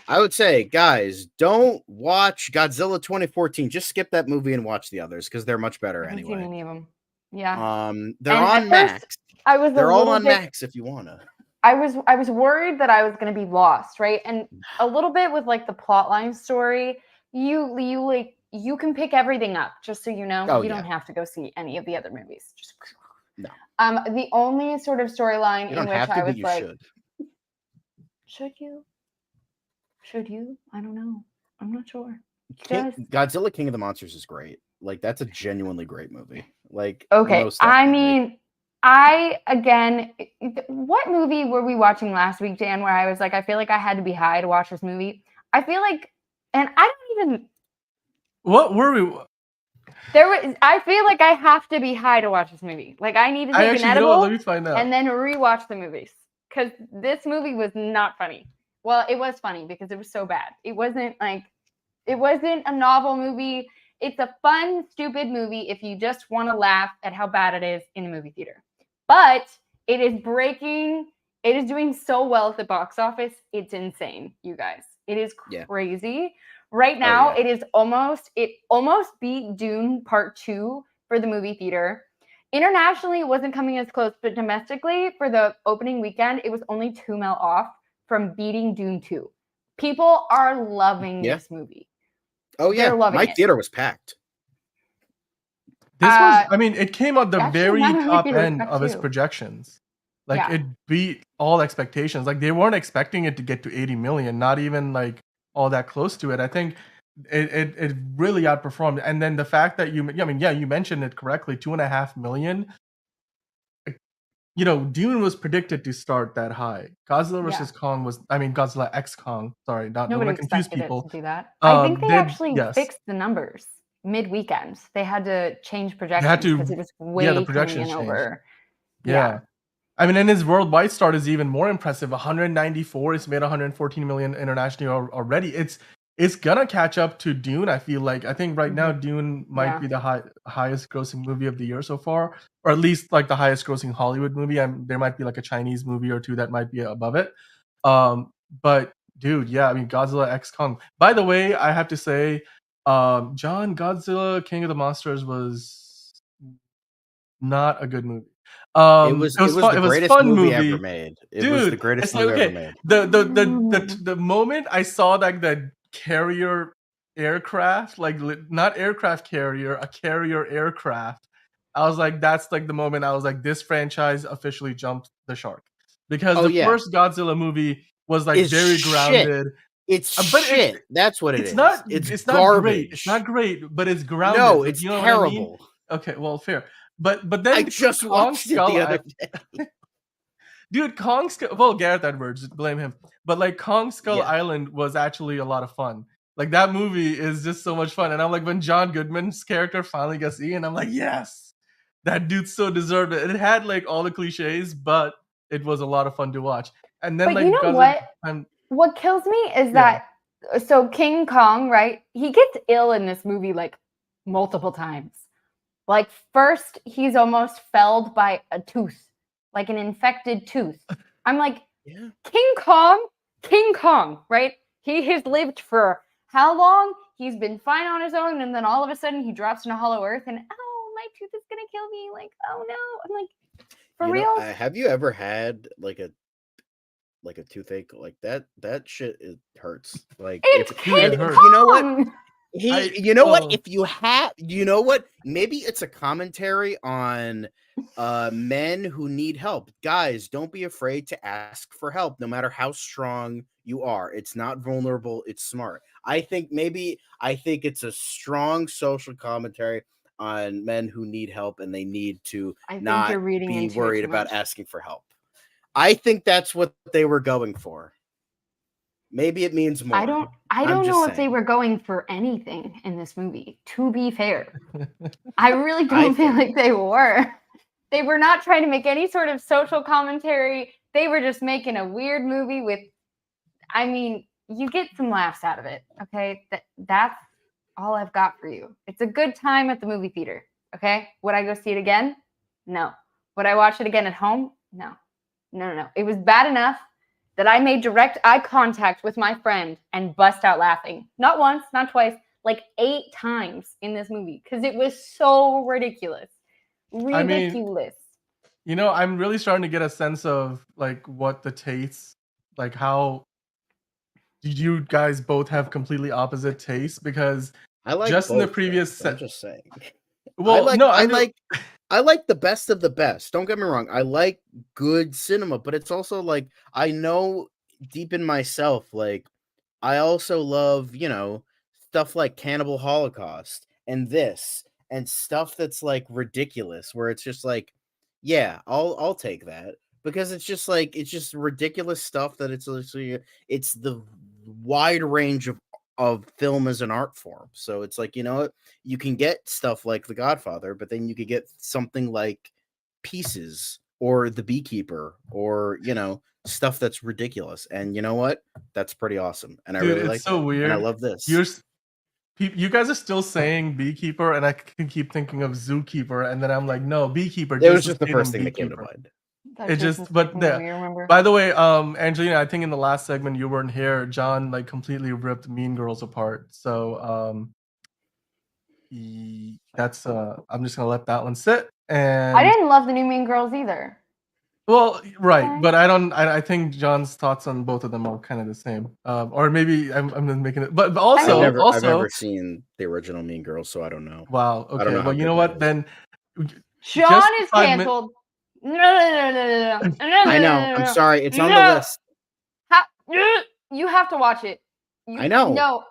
I would say, guys, don't watch Godzilla 2014. Just skip that movie and watch the others because they're much better I haven't anyway. seen any of them. Yeah. They're And on Max. They're all on Max if you wanna. I was worried that I was going to be lost, right? And a little bit with like the plotline story, you can pick everything up just so you know. Oh, you yeah. don't have to go see any of the other movies. Just No. The only sort of storyline You in don't which have to, I but was you like, should. should you? I don't know. I'm not sure. Godzilla King of the Monsters is great. Like that's a genuinely great movie. Like Okay, most I definitely. mean, what movie were we watching last week, Dan, where I was like, I feel like I had to be high to watch this movie? I feel like, and I don't even, What were we? I feel like I have to be high to watch this movie. Like I need to I take an actually edible let me find out. and then rewatch the movies because this movie was not funny. Well, it was funny because it was so bad. It wasn't a novel movie. It's a fun, stupid movie if you just want to laugh at how bad it is in a movie theater. But it is doing so well at the box office. It's insane, you guys. It is crazy. Yeah. Right now, it almost beat Dune Part 2 for the movie theater. Internationally, it wasn't coming as close, but domestically, for the opening weekend, it was only 2 mil off from beating Dune 2. People are loving this movie. Oh yeah, my theater was packed. This it came at the very top end of its projections. Like it beat all expectations. Like they weren't expecting it to get to 80 million, not even like all that close to it. I think it really outperformed. And then the fact that you mentioned it correctly, 2.5 million. Dune was predicted to start that high. Godzilla vs. Kong Godzilla X Kong. Sorry, don't want to confuse people. To do that. I think they actually fixed the numbers mid-weekend. They had to change projections because it was way the projections coming in over. Yeah. And his worldwide start is even more impressive. 194. It's made 114 million internationally already. It's gonna catch up to Dune. I feel like. I think right now Dune might be the highest grossing movie of the year so far, or at least like the highest grossing Hollywood movie. There might be like a Chinese movie or two that might be above it. But dude, Godzilla X Kong. By the way, I have to say, John, Godzilla King of the Monsters was not a good movie. It was the greatest movie ever made. It was the greatest movie ever made. The moment I saw like the carrier aircraft, like not aircraft carrier, a carrier aircraft, I was like, that's like the moment I was like, this franchise officially jumped the shark. Because first Godzilla movie was like very grounded. It's shit. That's what it's is. Not, it's not garbage. Great. It's not great, but it's grounded. No, like, it's terrible. What I mean? Okay, well, fair. But then I just watched it the other day. Dude, Gareth Edwards, blame him. But like Kong Skull Island was actually a lot of fun. Like that movie is just so much fun. And I'm like, when John Goodman's character finally gets eaten, I'm like, yes, that dude so deserved it. It had like all the cliches, but it was a lot of fun to watch. And then But like you know Godzilla, what? What kills me is Yeah. that so King Kong, right? He gets ill in this movie like multiple times. Like first, he's almost felled by a tooth, like an infected tooth. I'm like, Yeah. King Kong, right? He has lived for how long? He's been fine on his own, and then all of a sudden he drops into Hollow Earth, and oh, my tooth is gonna kill me. Like, oh no. I'm like, for real? Have you ever had like a toothache like that? That shit it hurts. Like It's if Dude, it King hurts. you know what? Kong! You know what? Oh. If you have, you know what? Maybe it's a commentary on men who need help. Guys, don't be afraid to ask for help, no matter how strong you are. It's not vulnerable. It's smart. I think it's a strong social commentary on men who need help and they need to I think not you're reading be into it worried too about much. asking for help. I think that's what they were going for. Maybe it means more. I don't I'm just know if they saying. were going for anything in this movie, to be fair. I really I don't feel think- like they were. They were not trying to make any sort of social commentary. They were just making a weird movie with, I mean, you get some laughs out of it, okay? That's all I've got for you. It's a good time at the movie theater, okay? Would I go see it again? No. Would I watch it again at home? No. No. It was bad enough that I made direct eye contact with my friend and bust out laughing. Not once, not twice, like 8 times in this movie because it was so ridiculous. I mean, Ridiculous. I'm really starting to get a sense of like what the tastes, like how you guys both have completely opposite tastes because I like just in the both previous things, I'm set. just saying. Well, I like the best of the best. Don't get me wrong. I like good cinema, but it's also like I know deep in myself, like I also love, stuff like Cannibal Holocaust and this and stuff that's like ridiculous, where it's just like, yeah, I'll take that because it's just ridiculous stuff that it's literally it's the wide range of film as an art form. So it's like, you know what? You can get stuff like The Godfather, but then you could get something like Pieces or The Beekeeper or, stuff that's ridiculous. And you know what? That's pretty awesome. And I dude, really it's like so that. weird. And I love this. You guys are still saying Beekeeper, and I can keep thinking of Zookeeper, and then I'm like, no, Beekeeper. It was Jason just the Statham, first thing that came to Beekeeper. mind. It just, but remember? by the way, Angelina, I think in the last segment you weren't here. John like completely ripped Mean Girls apart. So that's I'm just gonna let that one sit. And I didn't love the new Mean Girls either. well, right, Okay. but I think John's thoughts on both of them are kind of the same. Or maybe I'm just making it. But also, I've never seen the original Mean Girls, so I don't know. Wow. I don't Okay. know how Well, you good know that what? is. Then Sean just is 5 min- canceled. No. I know. I'm sorry. It's on the list. You have to watch it. I know. No.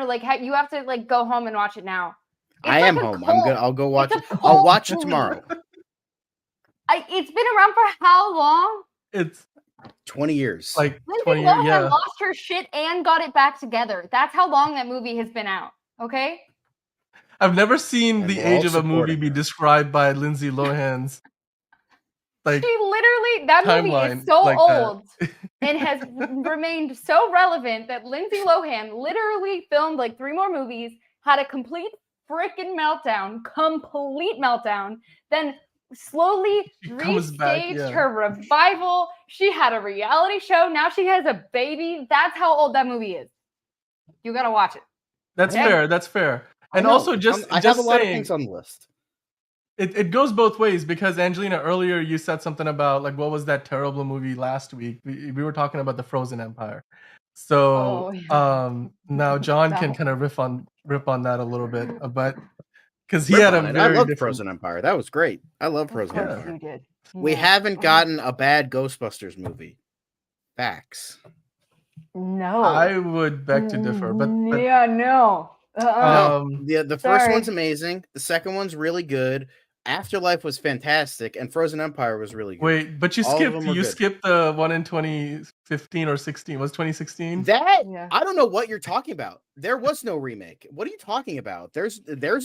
Like you have to like go home and watch it now. It's I like am a home. cult. I'll go watch It's it. a I'll cult watch it movie. tomorrow. It's been around for how long? It's 20 years. like Lindsay 20 years. Lohan Yeah. lost her shit and got it back together. That's how long that movie has been out. Okay. I've never seen And the we're age all of a movie supporting be her. described by Lindsay Lohan's like She literally, that movie timeline is so like old that. and has remained so relevant that Lindsay Lohan literally filmed like 3 more movies, had a complete freaking meltdown, then slowly She comes back, restaged yeah. her revival. She had a reality show. Now she has a baby. That's how old that movie is. You got to watch it. That's Okay. fair. That's fair. And I know. also just I just have a lot of saying, things on the list. it goes both ways because Angelina, earlier you said something about like what was that terrible movie last week? We were talking about the Frozen Empire. So Oh, yeah. now John can That kind of rip on that a little bit, but because he Rip had a on it. I very love different. Frozen Empire. That was great. I love Of Frozen course Empire. you did. We Yeah. haven't gotten a bad Ghostbusters movie. Facts. No. I would beg to differ, but yeah, no. No, the first Sorry. one's amazing. The second one's really good. Afterlife was fantastic, and Frozen Empire was really good. Wait, but you All of them were good. skipped the one in 2015 or 16. Was 2016? That Yeah. I don't know what you're talking about. There was no remake. What are you talking about? There's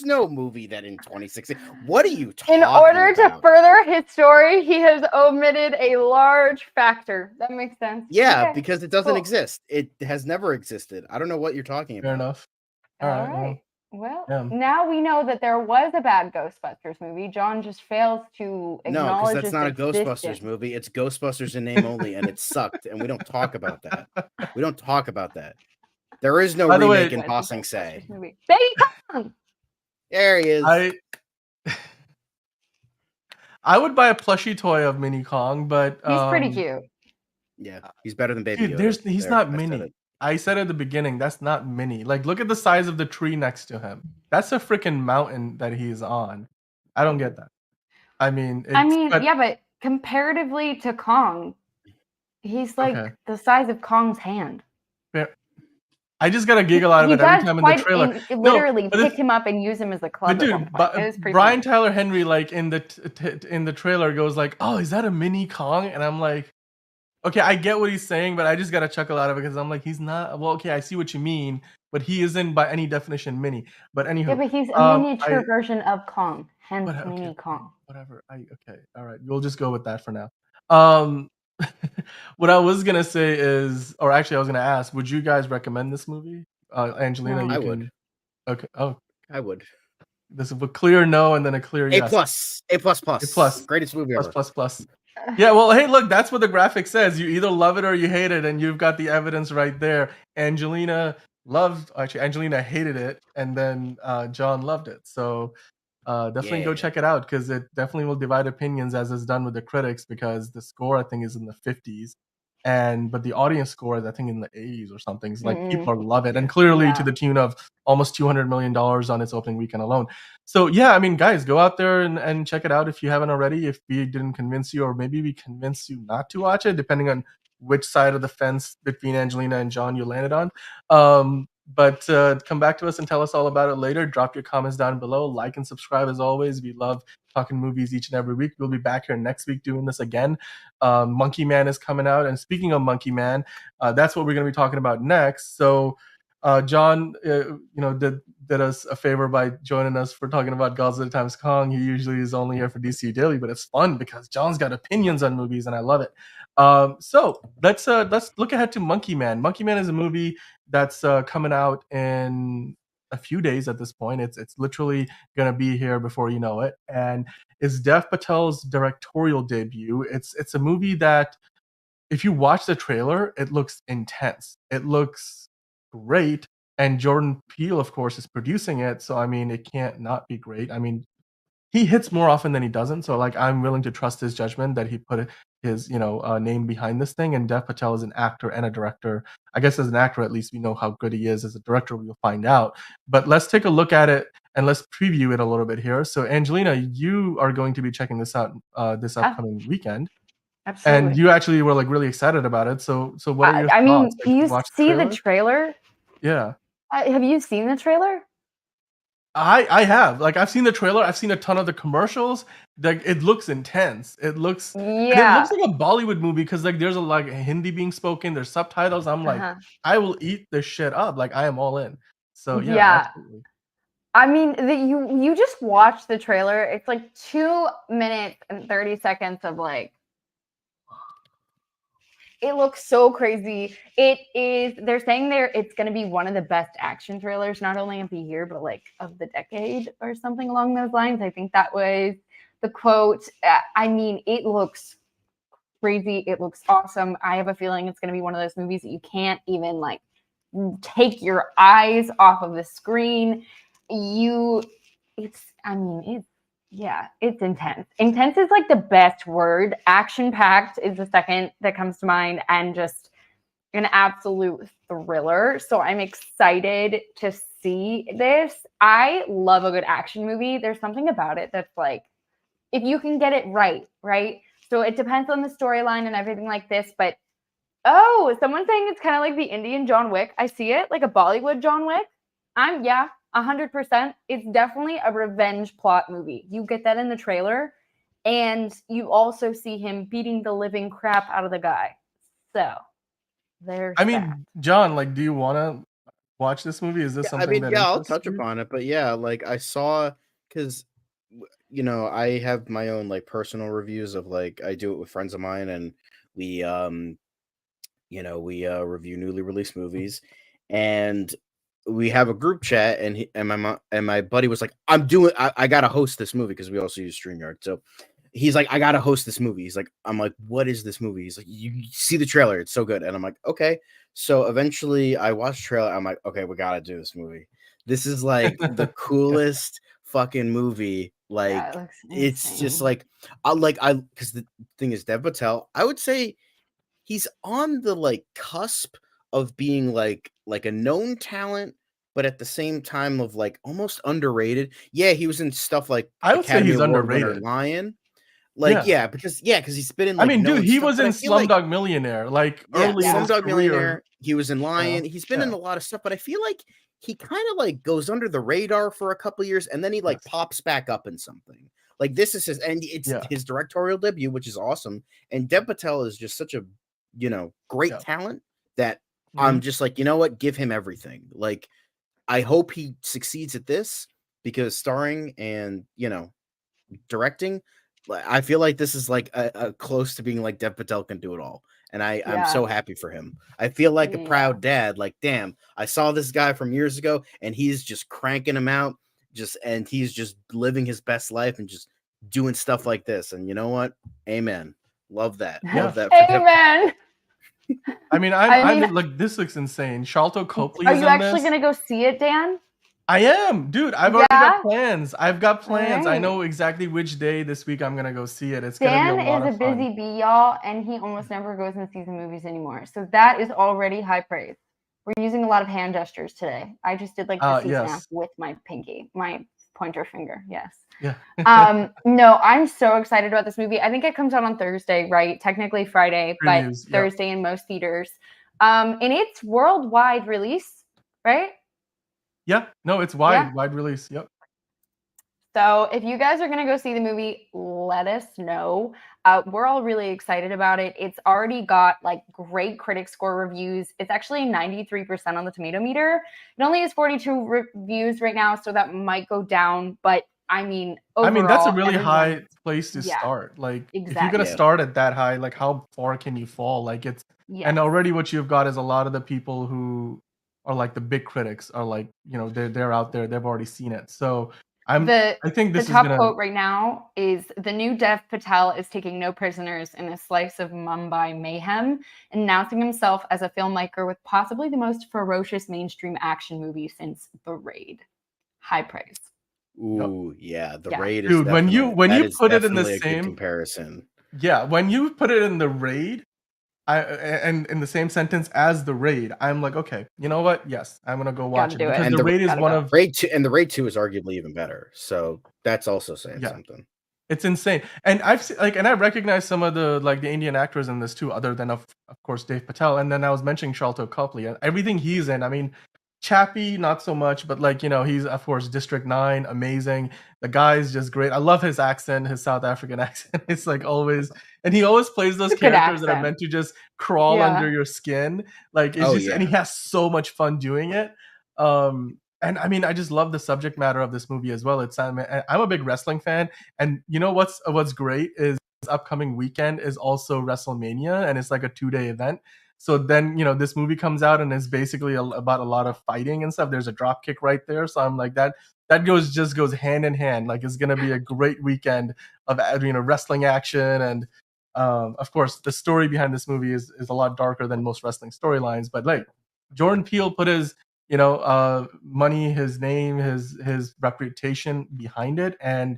no movie that in 2016. What are you talking In about? order to further his story, he has omitted a large factor. That makes sense. Yeah, Okay, because it doesn't cool. exist. It has never existed. I don't know what you're talking Fair about. enough. All All right. right. Well, yeah. now we know that there was a bad Ghostbusters movie. John just fails to No, because acknowledge that's its not a Ghostbusters existence. movie. It's Ghostbusters in name only, and it sucked. And we don't talk about that. We don't talk about that. There is no By the way- remake in When's the Tossing Ghostbusters Say. movie? Baby Kong! There he is. I would buy a plushie toy of Mini Kong, but He's pretty cute. Yeah, he's better than Baby Dude, Yoda. he's There, not I said mini. it. I said at the beginning, that's not mini. Like, look at the size of the tree next to him. That's a freaking mountain that he's on. I don't get that. I mean, but comparatively to Kong, he's like Okay. the size of Kong's hand. I just got a giggle out of it every time in the trailer. Literally pick him up and use him as a club. But at one dude, point. It was pretty Brian funny. Tyler Henry, like in the trailer, goes like, "Oh, is that a mini Kong?" And I'm like, "Okay, I get what he's saying, but I just got a chuckle out of it because I'm like, he's not. Well, okay, I see what you mean, but he isn't by any definition mini. But anywho, Yeah, but he's a miniature version of Kong, hence okay, Mini Kong. Whatever. Okay, all right. We'll just go with that for now. What I was gonna say is, or actually, I was gonna ask, would you guys recommend this movie? Angelina, No. you I can. would. Okay. Oh, I would. this is a clear no and then a clear A yes. plus. A plus plus. A plus. Greatest movie ever. Plus. Yeah, well, hey, look, that's what the graphic says. You either love it or you hate it, and you've got the evidence right there. Angelina hated it, and then John loved it. So definitely go Yeah. check it out because it definitely will divide opinions as is done with the critics because the score I think is in the 50s. But the audience score is I think in the 80s or something. It's like people love it, and clearly to the tune of almost $200 million on its opening weekend alone. So yeah, I mean, guys, go out there and check it out if you haven't already. If we didn't convince you, or maybe we convinced you not to watch it, depending on which side of the fence between Angelina and John you landed on. But come back to us and tell us all about it later. Drop your comments down below. Like and subscribe as always. We love talking movies each and every week. We'll be back here next week doing this again. Monkey Man is coming out. And speaking of Monkey Man, that's what we're going to be talking about next. So John, did us a favor by joining us for talking about Godzilla times Kong. He usually is only here for DCU Daily, but it's fun because John's got opinions on movies, and I love it. So let's look ahead to Monkey Man. Monkey Man is a movie that's coming out in a few days at this point. It's literally gonna be here before you know it, and it's Dev Patel's directorial debut. It's a movie that, if you watch the trailer, it looks intense. It looks great, and Jordan Peele, of course, is producing it. So I mean, it can't not be great. I mean, he hits more often than he doesn't. So like, I'm willing to trust his judgment that he put his name behind this thing. And Dev Patel is an actor and a director. I guess as an actor, at least we know how good he is. As a director, we'll find out. But let's take a look at it and let's preview it a little bit here. So Angelina, you are going to be checking this out this upcoming weekend. Absolutely. And you actually were like really excited about it. So what are your thoughts? I mean, Like, do you see the trailer? Yeah. Have you seen the trailer? I have. Like, I've seen the trailer. I've seen a ton of the commercials. Like, it looks intense. It looks and it looks like a Bollywood movie because like there's a like Hindi being spoken. There's subtitles. I'm like, I will eat this shit up. Like, I am all in. So yeah. Absolutely. I mean, you just watch the trailer. It's like 2 minutes and 30 seconds of like, it looks so crazy. It is. They're saying it's going to be one of the best action trailers, not only of the year, but like of the decade or something along those lines. I think that was the quote. I mean, it looks crazy. It looks awesome. I have a feeling it's going to be one of those movies that you can't even like take your eyes off of the screen. It's intense. Intense is like the best word. Action-packed is the second that comes to mind, and just an absolute thriller. So I'm excited to see this. I love a good action movie. There's something about it that's like, if you can get it right? So it depends on the storyline and everything like this, but someone's saying it's kind of like the Indian John Wick. I see it, like a Bollywood John Wick. I'm 100%. It's definitely a revenge plot movie. You get that in the trailer, and you also see him beating the living crap out of the guy. So there's I that. mean, John, like, do you want to watch this movie? Is this Yeah, I something mean, that yeah, I'll interests touch you? upon it, but yeah, like I saw because you know I have my own like personal reviews of like I do it with friends of mine, and we we review newly released movies, and we have a group chat, and and my buddy was like, I gotta host this movie because we also use StreamYard, so. He's like, I gotta host this movie. He's like, I'm like, what is this movie? He's like, you see the trailer, it's so good. And I'm like, okay. So eventually I watched the trailer. I'm like, okay, we gotta do this movie. This is like the coolest fucking movie. Like, Yeah, it looks it's just insane. like I because the thing is Dev Patel, I would say he's on the like cusp of being like a known talent, but at the same time of like almost underrated. Yeah, he was in stuff like I would say Academy he's Award winner underrated. Like, Yeah. because he's been in I like mean, dude, known he stuff, was but in I feel like Slumdog Millionaire, like early in his Slumdog career. Millionaire, he was in You Lion. know? He's been in a lot of stuff, but I feel like he kind of like goes under the radar for a couple years and then he like Yes. pops back up in something. Like this is it's Yeah. his directorial debut, which is awesome. And Dev Patel is just such a great Yeah. talent that Mhm. I'm just like, you know what, give him everything. Like I hope he succeeds at this because starring and directing, I feel like this is like a close to being like Dev Patel can do it all. And I'm Yeah. so happy for him. I feel like a Yeah. proud dad. Like, damn, I saw this guy from years ago and he's just cranking him out, and he's just living his best life and just doing stuff like this. And you know what? Amen. Love that. Yeah. Love that for Dev. Amen. I mean, I'm like, this looks insane. Sharlto Copley Are is you in actually this. gonna go see it, Dan? I am, dude. I've already Yeah? got plans. I've got plans. I Alright. know exactly which day this week I'm gonna go see it. It's gonna Dan be a lot is a of fun. busy bee, y'all, and he almost never goes and sees the movies anymore. So that is already high praise. We're using a lot of hand gestures today. I just did like the C snap Yes. with my pinky, my pointer finger. Yes. Yeah. No, I'm so excited about this movie. I think it comes out on Thursday, right? Technically Friday, but Previews, yep. Thursday in most theaters. And it's worldwide release, right? Yeah. No, it's wide release. Yep. So if you guys are going to go see the movie, let us know. We're all really excited about it. It's already got like great critic score reviews. It's actually 93% on the tomato meter. It only has 42 reviews right now, so that might go down. But I mean, overall, that's a really high place to start. Like, if you're gonna exactly. start at that high, like, how far can you fall? Like, it's and already what you've got is a lot of the people who are like the big critics are like, they're out there. They've already seen it. So I think this the is top gonna. quote right now is the new Dev Patel is taking no prisoners in a slice of Mumbai mayhem, announcing himself as a filmmaker with possibly the most ferocious mainstream action movie since The Raid. High praise. Ooh, yeah, The Yeah. Raid is Dude, when you put it in the definitely a good same comparison. Yeah, when you put it in The Raid, and in the same sentence as The Raid, I'm like, okay, you know what? Yes, I'm gonna go watch it do it. because And The Raid is Gotta one go. of Raid 2, and The Raid 2 is arguably even better. So that's also saying Yeah. something. It's insane, and I've seen, and I recognize some of the the Indian actors in this too, other than of course Dave Patel, and then I was mentioning Sharlto Copley and everything he's in. I mean, Chappie not so much, but he's of course District 9, amazing. The guy's just great. I love his accent, his South African accent. It's like always, and he always plays those It's a good characters that are accent. meant to just crawl Yeah. under your skin. Like it's Oh, just, and he yeah. has so much fun doing it. And I mean, I just love the subject matter of this movie as well. I'm a big wrestling fan, and you know what's great is this upcoming weekend is also WrestleMania, and it's like a 2-day event. So then, this movie comes out and it's basically about a lot of fighting and stuff. There's a drop kick right there, so I'm like that goes hand in hand. Like it's gonna be a great weekend of wrestling action, and of course the story behind this movie is a lot darker than most wrestling storylines. But like Jordan Peele put his money, his name, his reputation behind it, and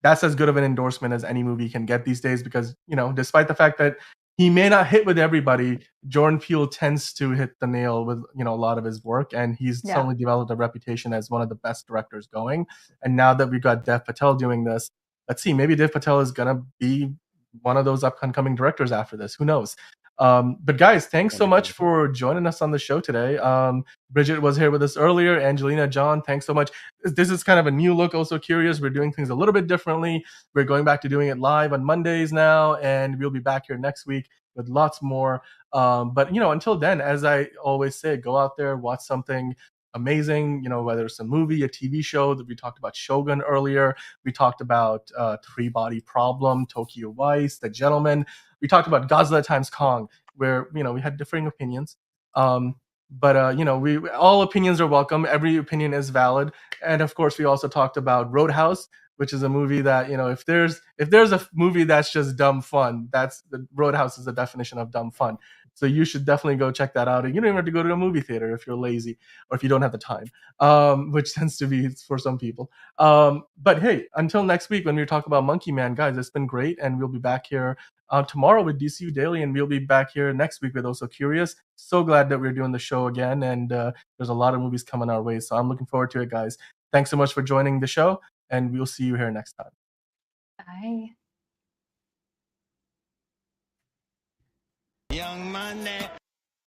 that's as good of an endorsement as any movie can get these days. Because despite the fact that he may not hit with everybody, Jordan Peele tends to hit the nail with a lot of his work, and he's suddenly developed a reputation as one of the best directors going. And now that we've got Dev Patel doing this, let's see, maybe Dev Patel is gonna be one of those up and coming directors after this. Who knows? But guys, thanks so much for joining us on the show today. Bridget was here with us earlier. Angelina, John, thanks so much. This is kind of a new look. Also curious. We're doing things a little bit differently. We're going back to doing it live on Mondays now, and we'll be back here next week with lots more. But until then, as I always say, go out there, watch something amazing. Whether it's a movie, a TV show. That we talked about Shogun earlier. We talked about Three Body Problem, Tokyo Vice, The Gentleman. We talked about Godzilla times Kong, where we had differing opinions. But we all opinions are welcome. Every opinion is valid. And of course, we also talked about Roadhouse, which is a movie that if there's a movie that's just dumb fun, that's the Roadhouse is the definition of dumb fun. So you should definitely go check that out. And you don't even have to go to a movie theater if you're lazy or if you don't have the time, which tends to be for some people. But hey, until next week when we talk about Monkey Man, guys, it's been great, and we'll be back here tomorrow with DCU Daily, and we'll be back here next week with Also Curious. So glad that we're doing the show again, and there's a lot of movies coming our way, so I'm looking forward to it, guys. Thanks so much for joining the show, and we'll see you here next time. Bye. Young money.